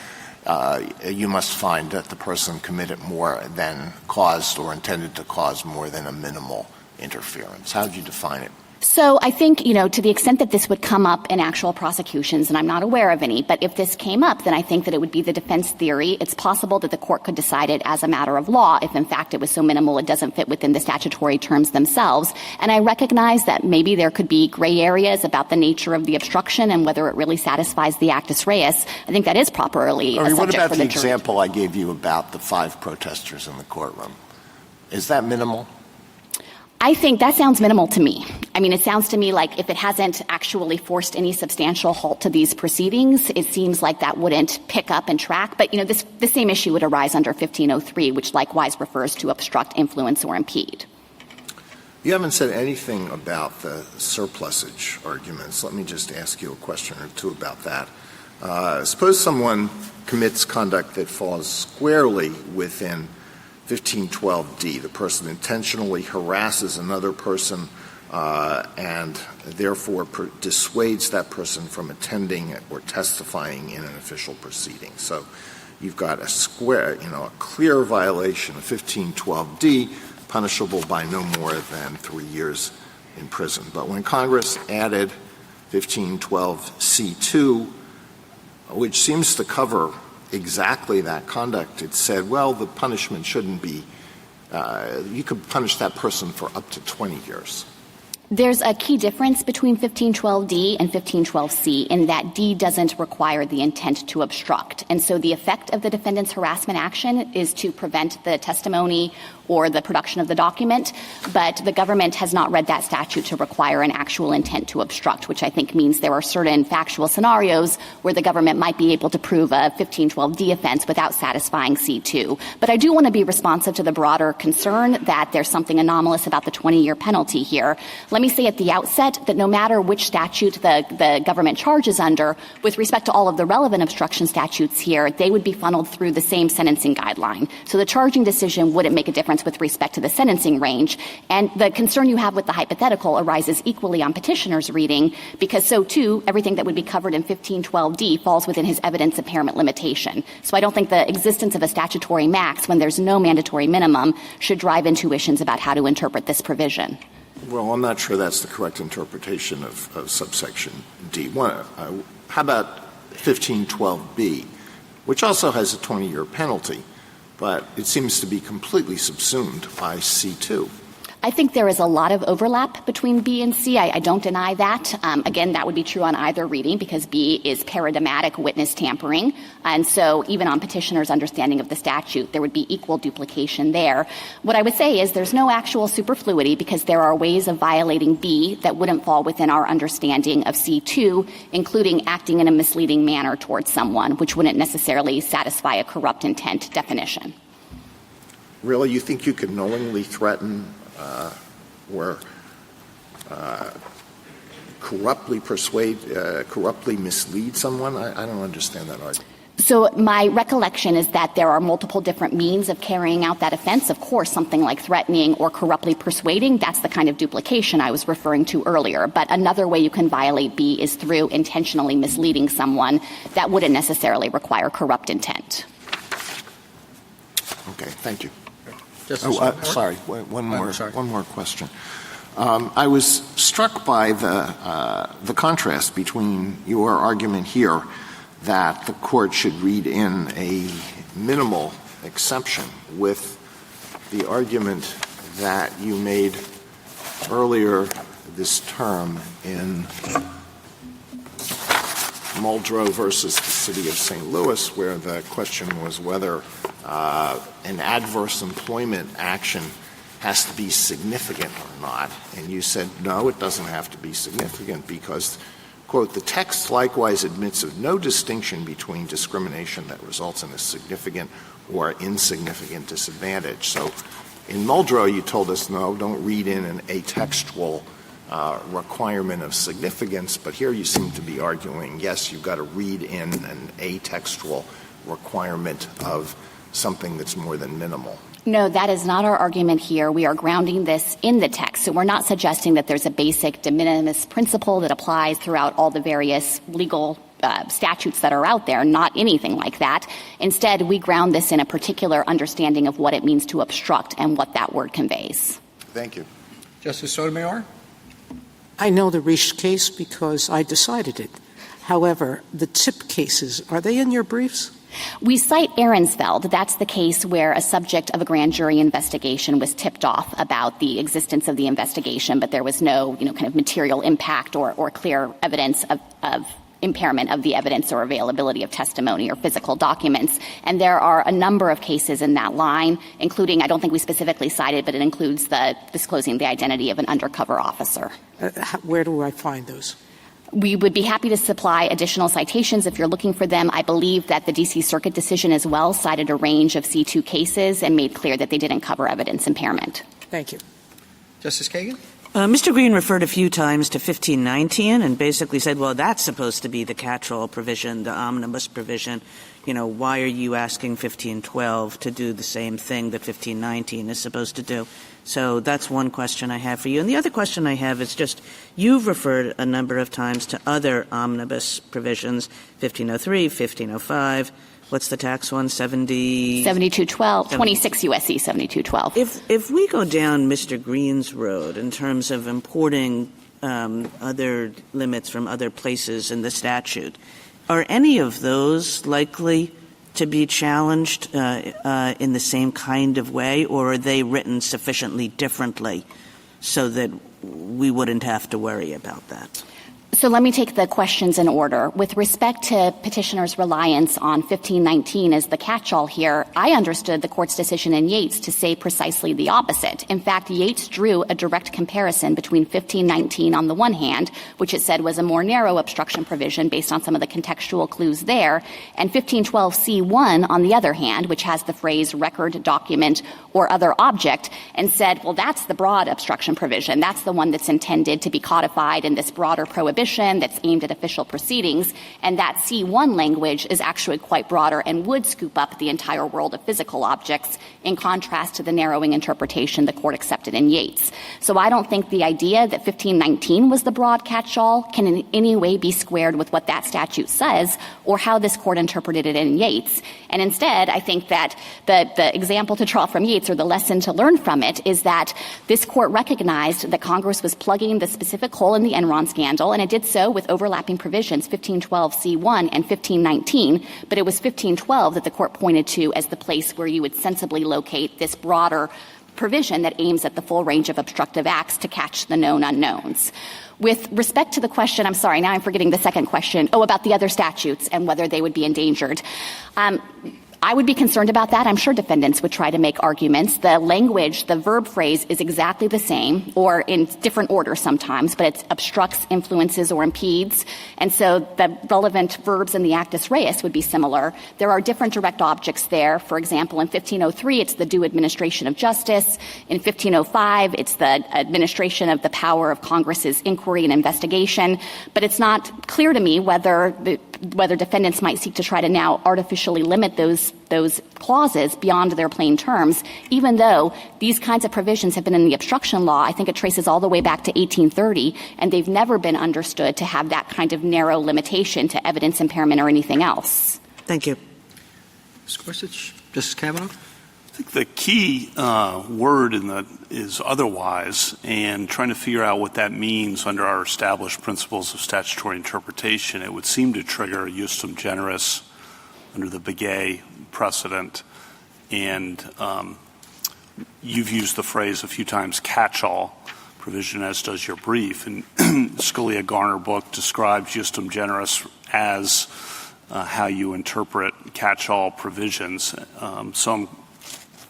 Speaker 7: you must find that the person committed more than caused or intended to cause more than a minimal interference. How would you define it?
Speaker 10: So I think, to the extent that this would come up in actual prosecutions, and I'm not aware of any, but if this came up, then I think that it would be the defense theory. It's possible that the court could decide it as a matter of law if, in fact, it was so minimal it doesn't fit within the statutory terms themselves. And I recognize that maybe there could be gray areas about the nature of the obstruction and whether it really satisfies the actus reus. I think that is properly a subject for the jury.
Speaker 7: What about the example I gave you about the 5 protesters in the courtroom? Is that minimal?
Speaker 10: I think that sounds minimal to me. It sounds to me like if it hasn't actually forced any substantial halt to these proceedings, it seems like that wouldn't pick up and track. But, the same issue would arise under 1503, which likewise refers to obstruct, influence, or impede.
Speaker 7: You haven't said anything about the surplusage arguments. Let me just ask you a question or two about that. Suppose someone commits conduct that falls squarely within 1512D. The person intentionally harasses another person and therefore dissuades that person from attending or testifying in an official proceeding. So you've got a clear violation of 1512D, punishable by no more than 3 years in prison. But when Congress added 1512C2, which seems to cover exactly that conduct, it said, well, the punishment shouldn't be, you could punish that person for up to 20 years.
Speaker 10: There's a key difference between 1512D and 1512C in that D doesn't require the intent to obstruct. And so the effect of the defendant's harassment action is to prevent the testimony or the production of the document, but the government has not read that statute to require an actual intent to obstruct, which I think means there are certain factual scenarios where the government might be able to prove a 1512D offense without satisfying C2. But I do want to be responsive to the broader concern that there's something anomalous about the 20-year penalty here. Let me say at the outset that no matter which statute the government charges under, with respect to all of the relevant obstruction statutes here, they would be funneled through the same sentencing guideline. So the charging decision wouldn't make a difference with respect to the sentencing range. And the concern you have with the hypothetical arises equally on petitioner's reading, because so too, everything that would be covered in 1512D falls within his evidence impairment limitation. So I don't think the existence of a statutory max when there's no mandatory minimum should drive intuitions about how to interpret this provision.
Speaker 7: Well, I'm not sure that's the correct interpretation of subsection D. How about 1512B, which also has a 20-year penalty, but it seems to be completely subsumed by C2?
Speaker 10: I think there is a lot of overlap between B and C. I don't deny that. Again, that would be true on either reading because B is paradigmatic witness tampering. And so even on petitioner's understanding of the statute, there would be equal duplication there. What I would say is there's no actual superfluity because there are ways of violating B that wouldn't fall within our understanding of C2, including acting in a misleading manner towards someone, which wouldn't necessarily satisfy a corrupt intent definition.
Speaker 7: Really? You think you could knowingly threaten or corruptly mislead someone? I don't understand that argument.
Speaker 10: So my recollection is that there are multiple different means of carrying out that offense. Of course, something like threatening or corruptly persuading, that's the kind of duplication I was referring to earlier. But another way you can violate B is through intentionally misleading someone. That wouldn't necessarily require corrupt intent.
Speaker 7: Okay, thank you.
Speaker 1: Sorry.
Speaker 7: One more question. I was struck by the contrast between your argument here that the court should read in a minimal exception with the argument that you made earlier this term in Muldrow versus the City of St. Louis, where the question was whether an adverse employment action has to be significant or not. And you said, no, it doesn't have to be significant because, quote, the text likewise admits of no distinction between discrimination that results in a significant or insignificant disadvantage. So in Muldrow, you told us, no, don't read in an atextual requirement of significance, but here you seem to be arguing, yes, you've got to read in an atextual requirement of something that's more than minimal.
Speaker 10: No, that is not our argument here. We are grounding this in the text. So we're not suggesting that there's a basic de minimis principle that applies throughout all the various legal statutes that are out there, not anything like that. Instead, we ground this in a particular understanding of what it means to obstruct and what that word conveys.
Speaker 7: Thank you.
Speaker 1: Justice Sotomayor?
Speaker 4: I know the Risch case because I decided it. However, the tip cases, are they in your briefs?
Speaker 10: We cite Ahrensfeld. That's the case where a subject of a grand jury investigation was tipped off about the existence of the investigation, but there was no, kind of material impact or clear evidence of impairment of the evidence or availability of testimony or physical documents. And there are a number of cases in that line, including, I don't think we specifically cited, but it includes the disclosing the identity of an undercover officer.
Speaker 4: Where do I find those?
Speaker 10: We would be happy to supply additional citations if you're looking for them. I believe that the D.C. Circuit decision as well cited a range of C2 cases and made clear that they didn't cover evidence impairment.
Speaker 4: Thank you.
Speaker 1: Justice Kagan?
Speaker 8: Mr. Green referred a few times to 1519 and basically said, well, that's supposed to be the catch-all provision, the omnibus provision. Why are you asking 1512 to do the same thing that 1519 is supposed to do? So that's one question I have for you. And the other question I have is just, you've referred a number of times to other omnibus provisions, 1503, 1505. What's the tax one?
Speaker 10: 7212, 26 U.S.C. 7212.
Speaker 8: If we go down Mr. Green's road in terms of importing other limits from other places in the statute, are any of those likely to be challenged in the same kind of way, or are they written sufficiently differently so that we wouldn't have to worry about that?
Speaker 10: So let me take the questions in order. With respect to petitioner's reliance on 1519 as the catch-all here, I understood the court's decision in Yates to say precisely the opposite. In fact, Yates drew a direct comparison between 1519 on the one hand, which it said was a more narrow obstruction provision based on some of the contextual clues there, and 1512C1 on the other hand, which has the phrase record, document, or other object, and said, well, that's the broad obstruction provision. That's the one that's intended to be codified in this broader prohibition that's aimed at official proceedings, and that C1 language is actually quite broader and would scoop up the entire world of physical objects, in contrast to the narrowing interpretation the court accepted in Yates. So I don't think the idea that 1519 was the broad catch-all can in any way be squared with what that statute says or how this court interpreted it in Yates. And instead, I think that the example to draw from Yates, or the lesson to learn from it, is that this court recognized that Congress was plugging the specific hole in the Enron scandal, and it did so with overlapping provisions, 1512C1 and 1519, but it was 1512 that the court pointed to as the place where you would sensibly locate this broader provision that aims at the full range of obstructive acts to catch the known unknowns. With respect to the question, I'm sorry, now I'm forgetting the second question, about the other statutes and whether they would be endangered. I would be concerned about that. I'm sure defendants would try to make arguments. The language, the verb phrase is exactly the same, or in different order sometimes, but it obstructs, influences, or impedes. And so the relevant verbs in the actus reus would be similar. There are different direct objects there. For example, in 1503, it's the due administration of justice. In 1505, it's the administration of the power of Congress's inquiry and investigation. But it's not clear to me whether defendants might seek to try to now artificially limit those clauses beyond their plain terms, even though these kinds of provisions have been in the obstruction law. I think it traces all the way back to 1830, and they've never been understood to have that kind of narrow limitation to evidence impairment or anything else.
Speaker 8: Thank you.
Speaker 1: Mr. Gorsuch, Justice Kavanaugh?
Speaker 9: I think the key word is otherwise, and trying to figure out what that means under our established principles of statutory interpretation. It would seem to trigger justum generis under the Begay precedent, and you've used the phrase a few times, catch-all provision, as does your brief. And Scalia Garner book describes justum generis as how you interpret catch-all provisions.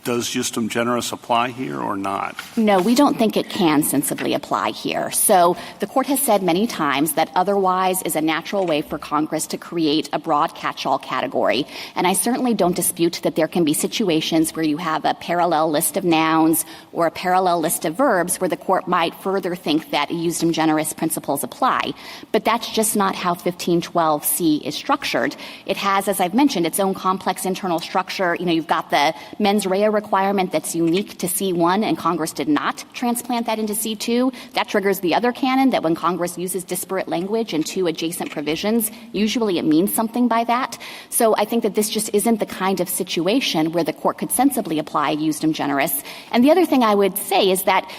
Speaker 9: Does justum generis apply here or not?
Speaker 10: No, we don't think it can sensibly apply here. So the court has said many times that otherwise is a natural way for Congress to create a broad catch-all category. And I certainly don't dispute that there can be situations where you have a parallel list of nouns or a parallel list of verbs where the court might further think that justum generis principles apply. But that's just not how 1512C is structured. It has, as I've mentioned, its own complex internal structure. You've got the mens rea requirement that's unique to C1, and Congress did not transplant that into C2. That triggers the other canon that when Congress uses disparate language in two adjacent provisions, usually it means something by that. So I think that this just isn't the kind of situation where the court could sensibly apply justum generis. And the other thing I would say is that,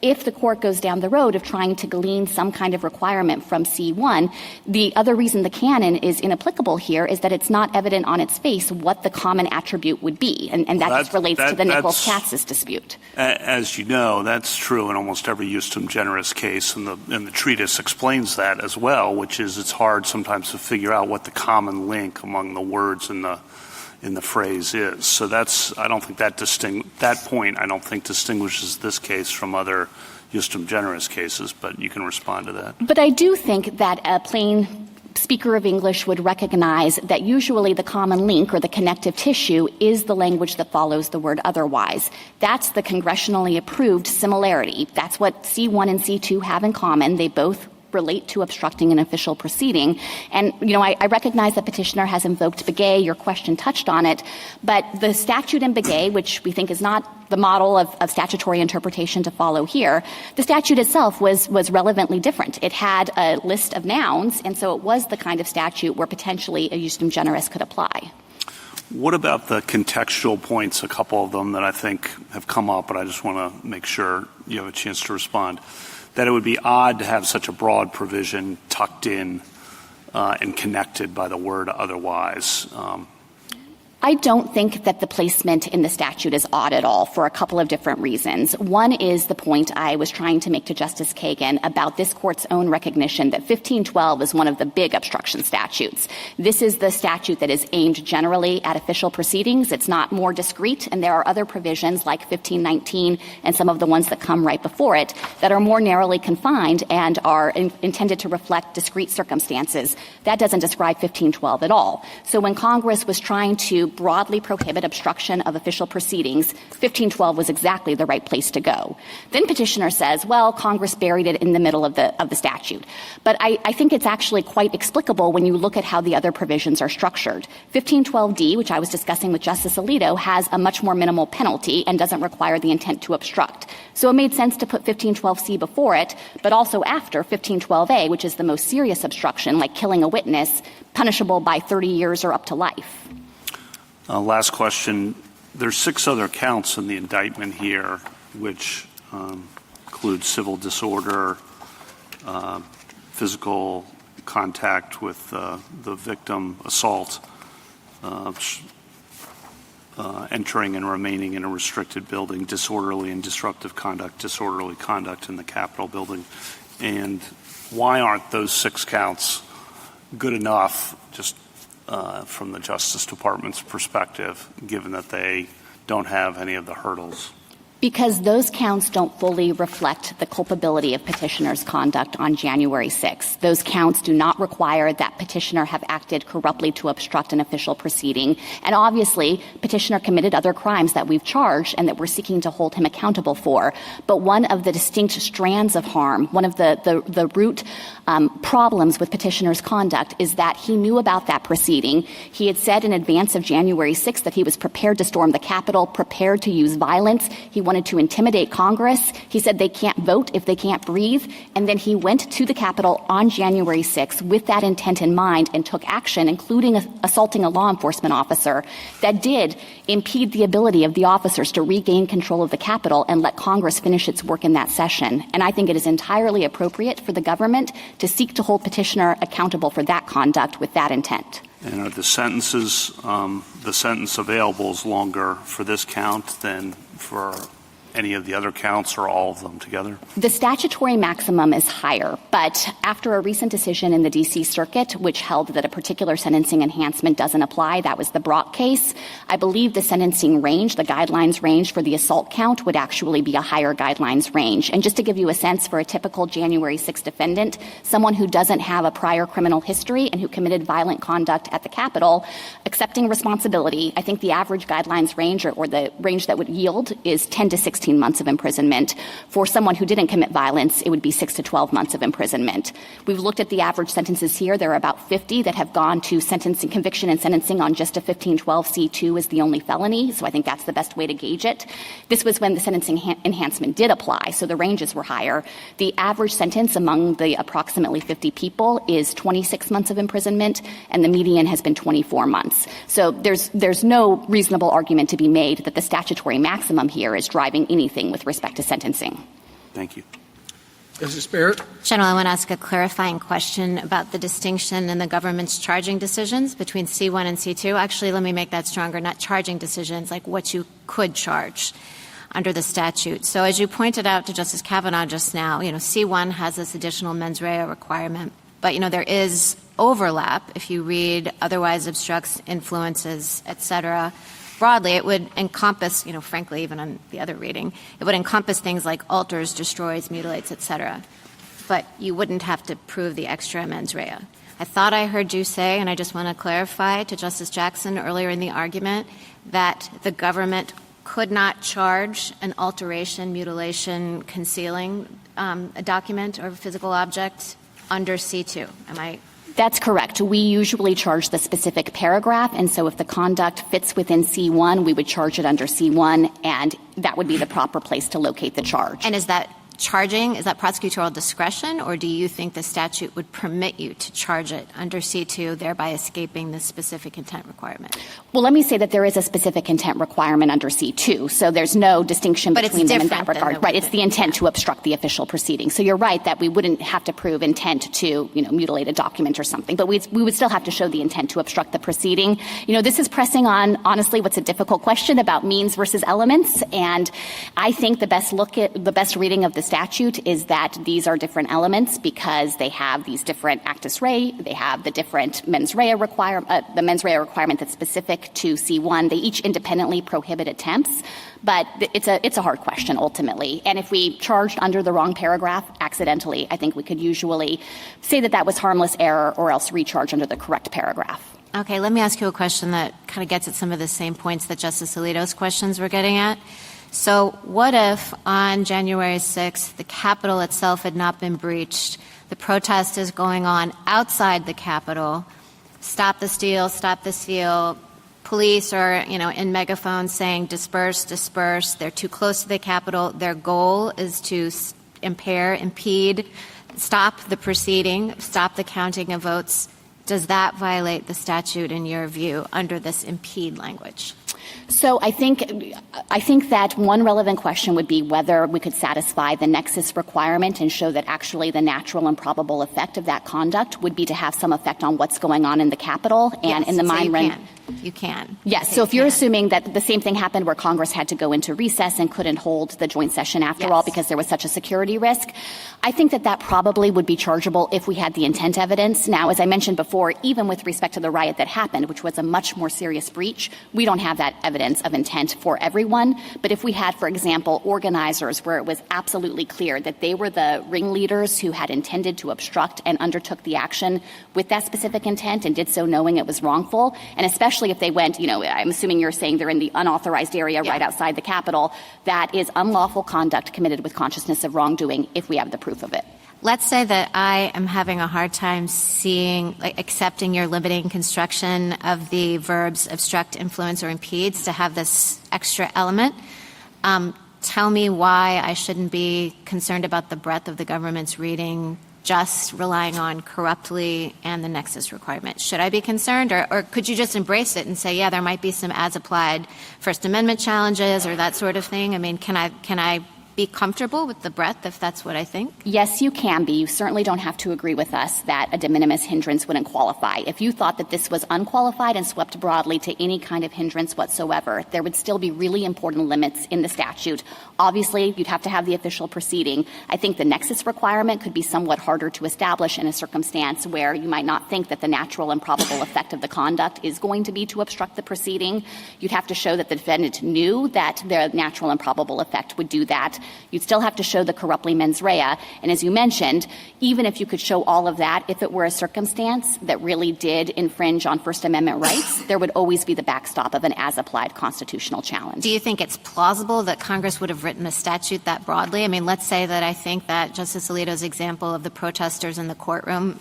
Speaker 10: if the court goes down the road of trying to glean some kind of requirement from C1, the other reason the canon is inapplicable here is that it's not evident on its face what the common attribute would be. And that just relates to the Nichols-Katsas dispute.
Speaker 9: As you know, that's true in almost every justum generis case, and the treatise explains that as well, which is it's hard sometimes to figure out what the common link among the words in the phrase is. So I don't think that point I don't think distinguishes this case from other justum generis cases, but you can respond to that.
Speaker 10: But I do think that a plain speaker of English would recognize that usually the common link or the connective tissue is the language that follows the word otherwise. That's the congressionally approved similarity. That's what C1 and C2 have in common. They both relate to obstructing an official proceeding. And, I recognize that petitioner has invoked Begay. Your question touched on it. But the statute in Begay, which we think is not the model of statutory interpretation to follow here, the statute itself was relevantly different. It had a list of nouns, and so it was the kind of statute where potentially a justum generis could apply.
Speaker 9: What about the contextual points, a couple of them that I think have come up, but I just want to make sure you have a chance to respond? That it would be odd to have such a broad provision tucked in and connected by the word otherwise.
Speaker 10: I don't think that the placement in the statute is odd at all for a couple of different reasons. One is the point I was trying to make to Justice Kagan about this court's own recognition that 1512 is one of the big obstruction statutes. This is the statute that is aimed generally at official proceedings. It's not more discrete, and there are other provisions like 1519 and some of the ones that come right before it that are more narrowly confined and are intended to reflect discrete circumstances. That doesn't describe 1512 at all. So when Congress was trying to broadly prohibit obstruction of official proceedings, 1512 was exactly the right place to go. Then petitioner says, well, Congress buried it in the middle of the statute. But I think it's actually quite explicable when you look at how the other provisions are structured. 1512D, which I was discussing with Justice Alito, has a much more minimal penalty and doesn't require the intent to obstruct. So it made sense to put 1512C before it, but also after 1512A, which is the most serious obstruction, like killing a witness, punishable by 30 years or up to life.
Speaker 9: Last question. There's 6 other counts in the indictment here, which include civil disorder, physical contact with the victim, assault, entering and remaining in a restricted building, disorderly and disruptive conduct, disorderly conduct in the Capitol building. And why aren't those 6 counts good enough, just from the Justice Department's perspective, given that they don't have any of the hurdles?
Speaker 10: Because those counts don't fully reflect the culpability of petitioner's conduct on January 6th. Those counts do not require that petitioner have acted corruptly to obstruct an official proceeding. And obviously, petitioner committed other crimes that we've charged and that we're seeking to hold him accountable for. But one of the distinct strands of harm, one of the root problems with petitioner's conduct is that he knew about that proceeding. He had said in advance of January 6th that he was prepared to storm the Capitol, prepared to use violence. He wanted to intimidate Congress. He said they can't vote if they can't breathe. And then he went to the Capitol on January 6th with that intent in mind and took action, including assaulting a law enforcement officer, that did impede the ability of the officers to regain control of the Capitol and let Congress finish its work in that session. And I think it is entirely appropriate for the government to seek to hold petitioner accountable for that conduct with that intent.
Speaker 9: And are the sentences, the sentence available is longer for this count than for any of the other counts or all of them together?
Speaker 10: The statutory maximum is higher, but after a recent decision in the D.C. Circuit, which held that a particular sentencing enhancement doesn't apply, that was the Wrought case, I believe the sentencing range, the guidelines range for the assault count would actually be a higher guidelines range. And just to give you a sense for a typical January 6th defendant, someone who doesn't have a prior criminal history and who committed violent conduct at the Capitol, accepting responsibility, I think the average guidelines range or the range that would yield is 10 to 16 months of imprisonment. For someone who didn't commit violence, it would be 6 to 12 months of imprisonment. We've looked at the average sentences here. There are about 50 that have gone to sentencing, conviction and sentencing on just a 1512C2 as the only felony, so I think that's the best way to gauge it. This was when the sentencing enhancement did apply, so the ranges were higher. The average sentence among the approximately 50 people is 26 months of imprisonment, and the median has been 24 months. So there's no reasonable argument to be made that the statutory maximum here is driving anything with respect to sentencing.
Speaker 9: Thank you.
Speaker 1: Justice Barrett?
Speaker 5: General, I want to ask a clarifying question about the distinction in the government's charging decisions between C1 and C2. Actually, let me make that stronger, not charging decisions, like what you could charge under the statute. So as you pointed out to Justice Kavanaugh just now, C1 has this additional mens rea requirement, but, there is overlap if you read otherwise obstructs, influences, et cetera. Broadly, it would encompass, frankly, even on the other reading, it would encompass things like alters, destroys, mutilates, et cetera. But you wouldn't have to prove the extra mens rea. I thought I heard you say, and I just want to clarify to Justice Jackson earlier in the argument, that the government could not charge an alteration, mutilation, concealing a document or a physical object under C2. Am I?
Speaker 10: That's correct. We usually charge the specific paragraph, and so if the conduct fits within C1, we would charge it under C1, and that would be the proper place to locate the charge.
Speaker 5: And is that charging, is that prosecutorial discretion, or do you think the statute would permit you to charge it under C2, thereby escaping the specific intent requirement?
Speaker 10: Well, let me say that there is a specific intent requirement under C2, so there's no distinction between them in that regard. Right, it's the intent to obstruct the official proceeding. So you're right that we wouldn't have to prove intent to, mutilate a document or something, but we would still have to show the intent to obstruct the proceeding. This is pressing on, honestly, what's a difficult question about means versus elements, and I think the best reading of the statute is that these are different elements because they have these different actus rei, they have the different mens rea the mens rea requirement that's specific to C1. They each independently prohibit attempts, but it's a hard question ultimately. And if we charged under the wrong paragraph accidentally, I think we could usually say that was harmless error or else recharge under the correct paragraph.
Speaker 5: Okay, let me ask you a question that kind of gets at some of the same points that Justice Alito's questions were getting at. So what if on January 6th, the Capitol itself had not been breached, the protest is going on outside the Capitol, stop the steal, police are, in megaphones saying disperse, disperse, they're too close to the Capitol, their goal is to impede, stop the proceeding, stop the counting of votes. Does that violate the statute in your view under this impede language?
Speaker 10: So I think that one relevant question would be whether we could satisfy the nexus requirement and show that actually the natural and probable effect of that conduct would be to have some effect on what's going on in the Capitol and in the mind run.
Speaker 5: You can.
Speaker 10: Yes. So if you're assuming that the same thing happened where Congress had to go into recess and couldn't hold the joint session after all because there was such a security risk, I think that probably would be chargeable if we had the intent evidence. Now, as I mentioned before, even with respect to the riot that happened, which was a much more serious breach, we don't have that evidence of intent for everyone. But if we had, for example, organizers where it was absolutely clear that they were the ringleaders who had intended to obstruct and undertook the action with that specific intent and did so knowing it was wrongful, and especially if they went, I'm assuming you're saying they're in the unauthorized area right outside the Capitol, that is unlawful conduct committed with consciousness of wrongdoing if we have the proof of it.
Speaker 5: Let's say that I am having a hard time accepting your limiting construction of the verbs obstruct, influence, or impedes to have this extra element. Tell me why I shouldn't be concerned about the breadth of the government's reading just relying on corruptly and the nexus requirement. Should I be concerned, or could you just embrace it and say, yeah, there might be some as-applied First Amendment challenges or that sort of thing? I mean, can I be comfortable with the breadth if that's what I think?
Speaker 10: Yes, you can be. You certainly don't have to agree with us that a de minimis hindrance wouldn't qualify. If you thought that this was unqualified and swept broadly to any kind of hindrance whatsoever, there would still be really important limits in the statute. Obviously, you'd have to have the official proceeding. I think the nexus requirement could be somewhat harder to establish in a circumstance where you might not think that the natural and probable effect of the conduct is going to be to obstruct the proceeding. You'd have to show that the defendant knew that the natural and probable effect would do that. You'd still have to show the corruptly mens rea. And as you mentioned, even if you could show all of that, if it were a circumstance that really did infringe on First Amendment rights, there would always be the backstop of an as-applied constitutional challenge.
Speaker 5: Do you think it's plausible that Congress would have written a statute that broadly? I mean, let's say that I think that Justice Alito's example of the protesters in the courtroom,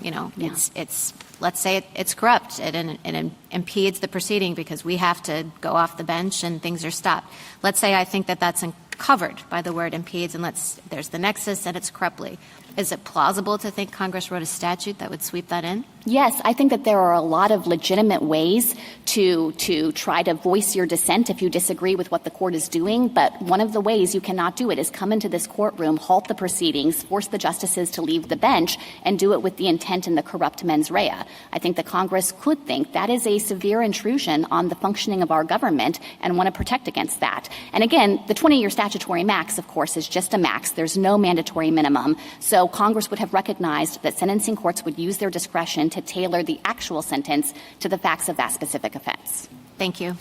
Speaker 5: let's say it's corrupt and it impedes the proceeding because we have to go off the bench and things are stopped. Let's say I think that that's covered by the word impedes and there's the nexus and it's corruptly. Is it plausible to think Congress wrote a statute that would sweep that in?
Speaker 10: Yes, I think that there are a lot of legitimate ways to try to voice your dissent if you disagree with what the court is doing. But one of the ways you cannot do it is come into this courtroom, halt the proceedings, force the justices to leave the bench, and do it with the intent and the corrupt mens rea. I think that Congress could think that is a severe intrusion on the functioning of our government and want to protect against that. And again, the 20-year statutory max, of course, is just a max. There's no mandatory minimum. So Congress would have recognized that sentencing courts would use their discretion to tailor the actual sentence to the facts of that specific offense.
Speaker 5: Thank you.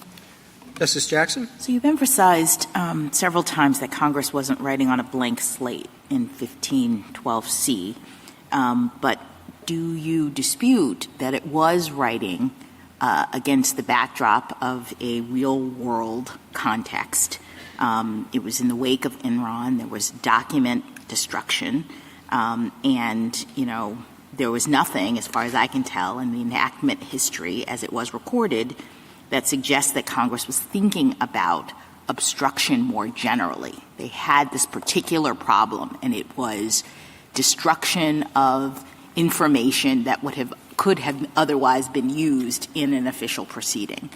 Speaker 1: Justice Jackson?
Speaker 12: So you've emphasized several times that Congress wasn't writing on a blank slate in 1512C, but do you dispute that it was writing against the backdrop of a real-world context? It was in the wake of Enron. There was document destruction. And, there was nothing, as far as I can tell, in the enactment history as it was recorded that suggests that Congress was thinking about obstruction more generally. They had this particular problem, and it was destruction of information that could have otherwise been used in an official proceeding.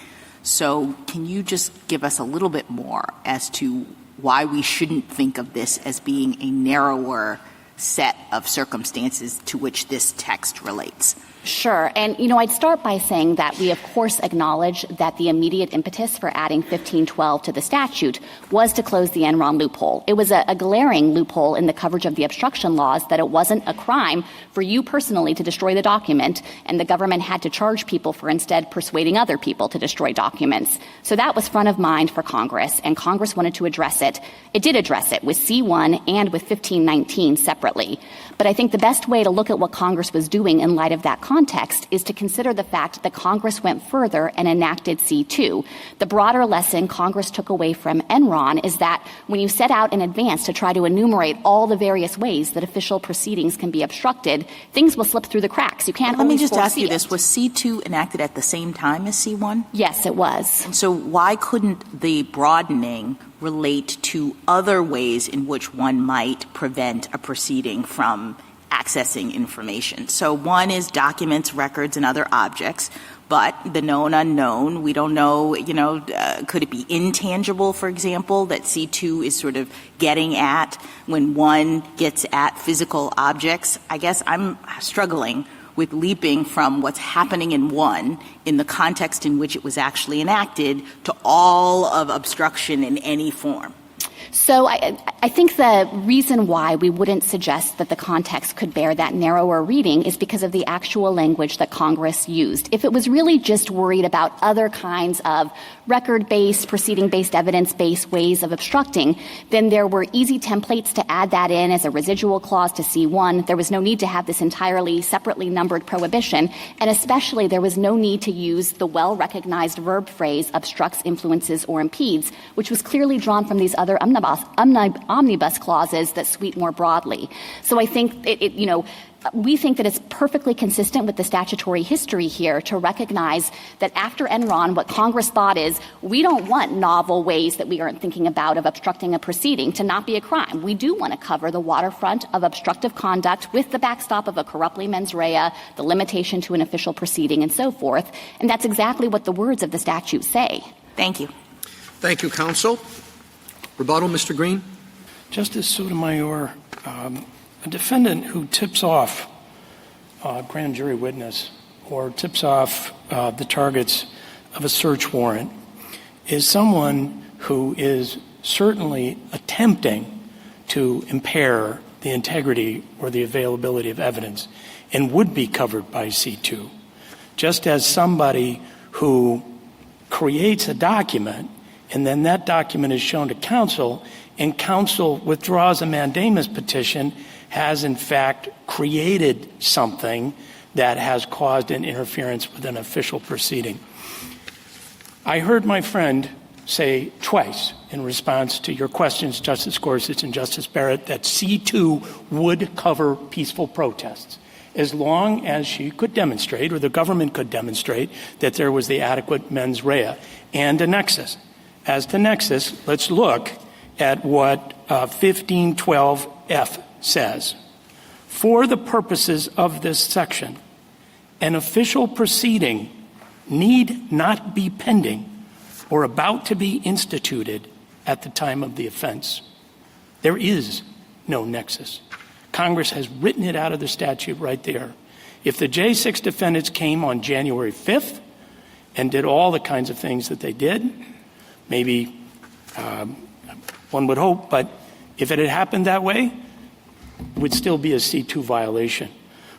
Speaker 12: So can you just give us a little bit more as to why we shouldn't think of this as being a narrower set of circumstances to which this text relates?
Speaker 10: Sure. And, I'd start by saying that we, of course, acknowledge that the immediate impetus for adding 1512 to the statute was to close the Enron loophole. It was a glaring loophole in the coverage of the obstruction laws that it wasn't a crime for you personally to destroy the document, and the government had to charge people for instead persuading other people to destroy documents. So that was front of mind for Congress, and Congress wanted to address it. It did address it with C1 and with 1519 separately. But I think the best way to look at what Congress was doing in light of that context is to consider the fact that Congress went further and enacted C2. The broader lesson Congress took away from Enron is that when you set out in advance to try to enumerate all the various ways that official proceedings can be obstructed, things will slip through the cracks. You can't
Speaker 12: Let me
Speaker 10: always
Speaker 12: just ask you
Speaker 10: it.
Speaker 12: this. Was C2 enacted at the same time as C1?
Speaker 10: Yes, it was.
Speaker 12: And so why couldn't the broadening relate to other ways in which one might prevent a proceeding from accessing information? So one is documents, records, and other objects. But the known unknown, we don't know, could it be intangible, for example, that C2 is sort of getting at when one gets at physical objects? I guess I'm struggling with leaping from what's happening in one in the context in which it was actually enacted to all of obstruction in any form.
Speaker 10: So I think the reason why we wouldn't suggest that the context could bear that narrower reading is because of the actual language that Congress used. If it was really just worried about other kinds of record-based, proceeding-based, evidence-based ways of obstructing, then there were easy templates to add that in as a residual clause to C1. There was no need to have this entirely separately numbered prohibition, and especially there was no need to use the well-recognized verb phrase obstructs, influences, or impedes, which was clearly drawn from these other omnibus clauses that sweep more broadly. So I think we think that it's perfectly consistent with the statutory history here to recognize that after Enron, what Congress thought is we don't want novel ways that we aren't thinking about of obstructing a proceeding to not be a crime. We do want to cover the waterfront of obstructive conduct with the backstop of a corruptly mens rea, the limitation to an official proceeding, and so forth. And that's exactly what the words of the statute say.
Speaker 12: Thank you.
Speaker 1: Thank you, counsel. Rebuttal, Mr. Green.
Speaker 2: Justice Sotomayor, a defendant who tips off a grand jury witness or tips off the targets of a search warrant is someone who is certainly attempting to impair the integrity or the availability of evidence and would be covered by C2. Just as somebody who creates a document and then that document is shown to counsel and counsel withdraws a mandamus petition has in fact created something that has caused an interference with an official proceeding. I heard my friend say twice in response to your questions, Justice Gorsuch and Justice Barrett, that C2 would cover peaceful protests as long as she could demonstrate or the government could demonstrate that there was the adequate mens rea and a nexus. As to nexus, let's look at what 1512F says. For the purposes of this section, an official proceeding need not be pending or about to be instituted at the time of the offense. There is no nexus. Congress has written it out of the statute right there. If the J6 defendants came on January 5th and did all the kinds of things that they did, maybe one would hope, but if it had happened that way, it would still be a C2 violation.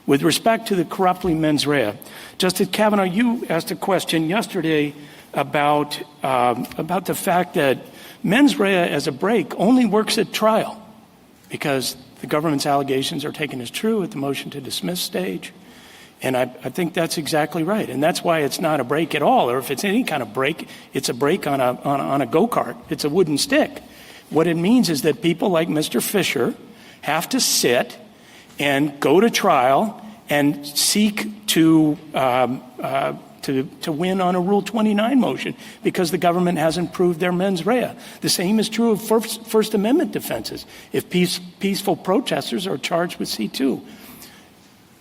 Speaker 2: With respect to the corruptly mens rea, Justice Kavanaugh, you asked a question yesterday about the fact that mens rea as a break only works at trial because the government's allegations are taken as true at the motion to dismiss stage. And I think that's exactly right. And that's why it's not a brake at all. Or if it's any kind of brake, it's a brake on a go-kart. It's a wooden stick. What it means is that people like Mr. Fischer have to sit and go to trial and seek to win on a Rule 29 motion because the government hasn't proved their mens rea. The same is true of First Amendment defenses if peaceful protesters are charged with C2.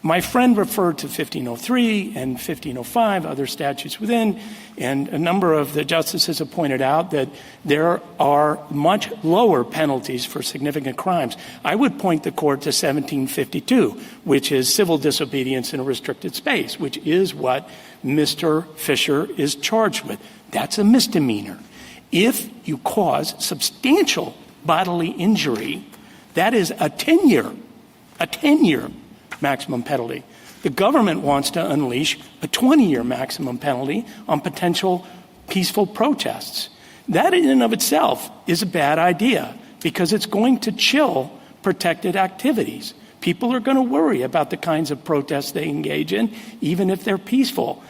Speaker 2: My friend referred to 1503 and 1505, other statutes within, and a number of the justices have pointed out that there are much lower penalties for significant crimes. I would point the court to 1752, which is civil disobedience in a restricted space, which is what Mr. Fischer is charged with. That's a misdemeanor. If you cause substantial bodily injury, that is a 10-year maximum penalty. The government wants to unleash a 20-year maximum penalty on potential peaceful protests. That in and of itself is a bad idea because it's going to chill protected activities. People are going to worry about the kinds of protests they engage in, even if they're peaceful,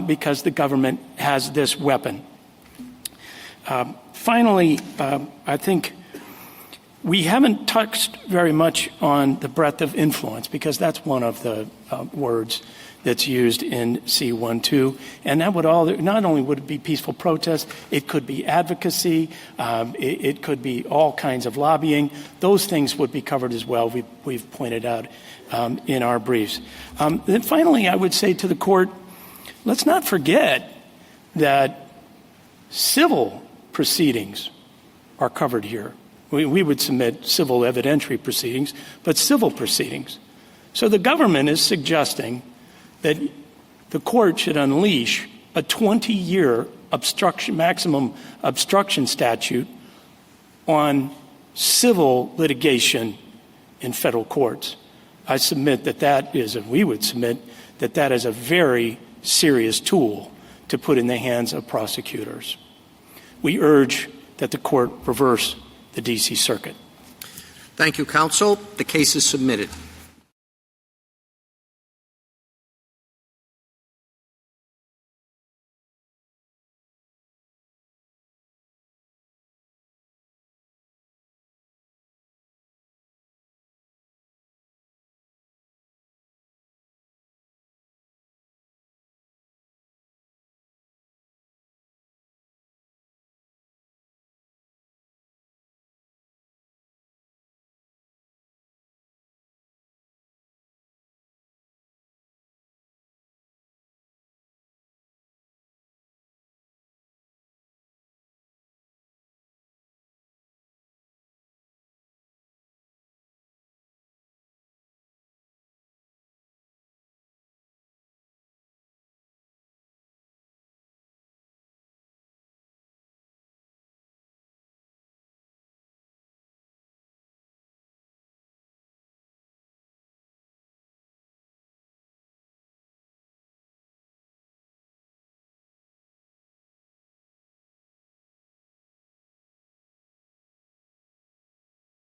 Speaker 2: because the government has this weapon. Finally, I think we haven't touched very much on the breadth of influence because that's one of the words that's used in C12. And that would not only would it be peaceful protest, it could be advocacy, it could be all kinds of lobbying. Those things would be covered as well, we've pointed out in our briefs. Then finally, I would say to the court, let's not forget that civil proceedings are covered here. We would submit civil evidentiary proceedings, but civil proceedings. So the government is suggesting that the court should unleash a 20-year maximum obstruction statute on civil litigation in federal courts. I submit we would submit that is a very serious tool to put in the hands of prosecutors. We urge that the court reverse the D.C. Circuit.
Speaker 1: Thank you, counsel. The case is submitted.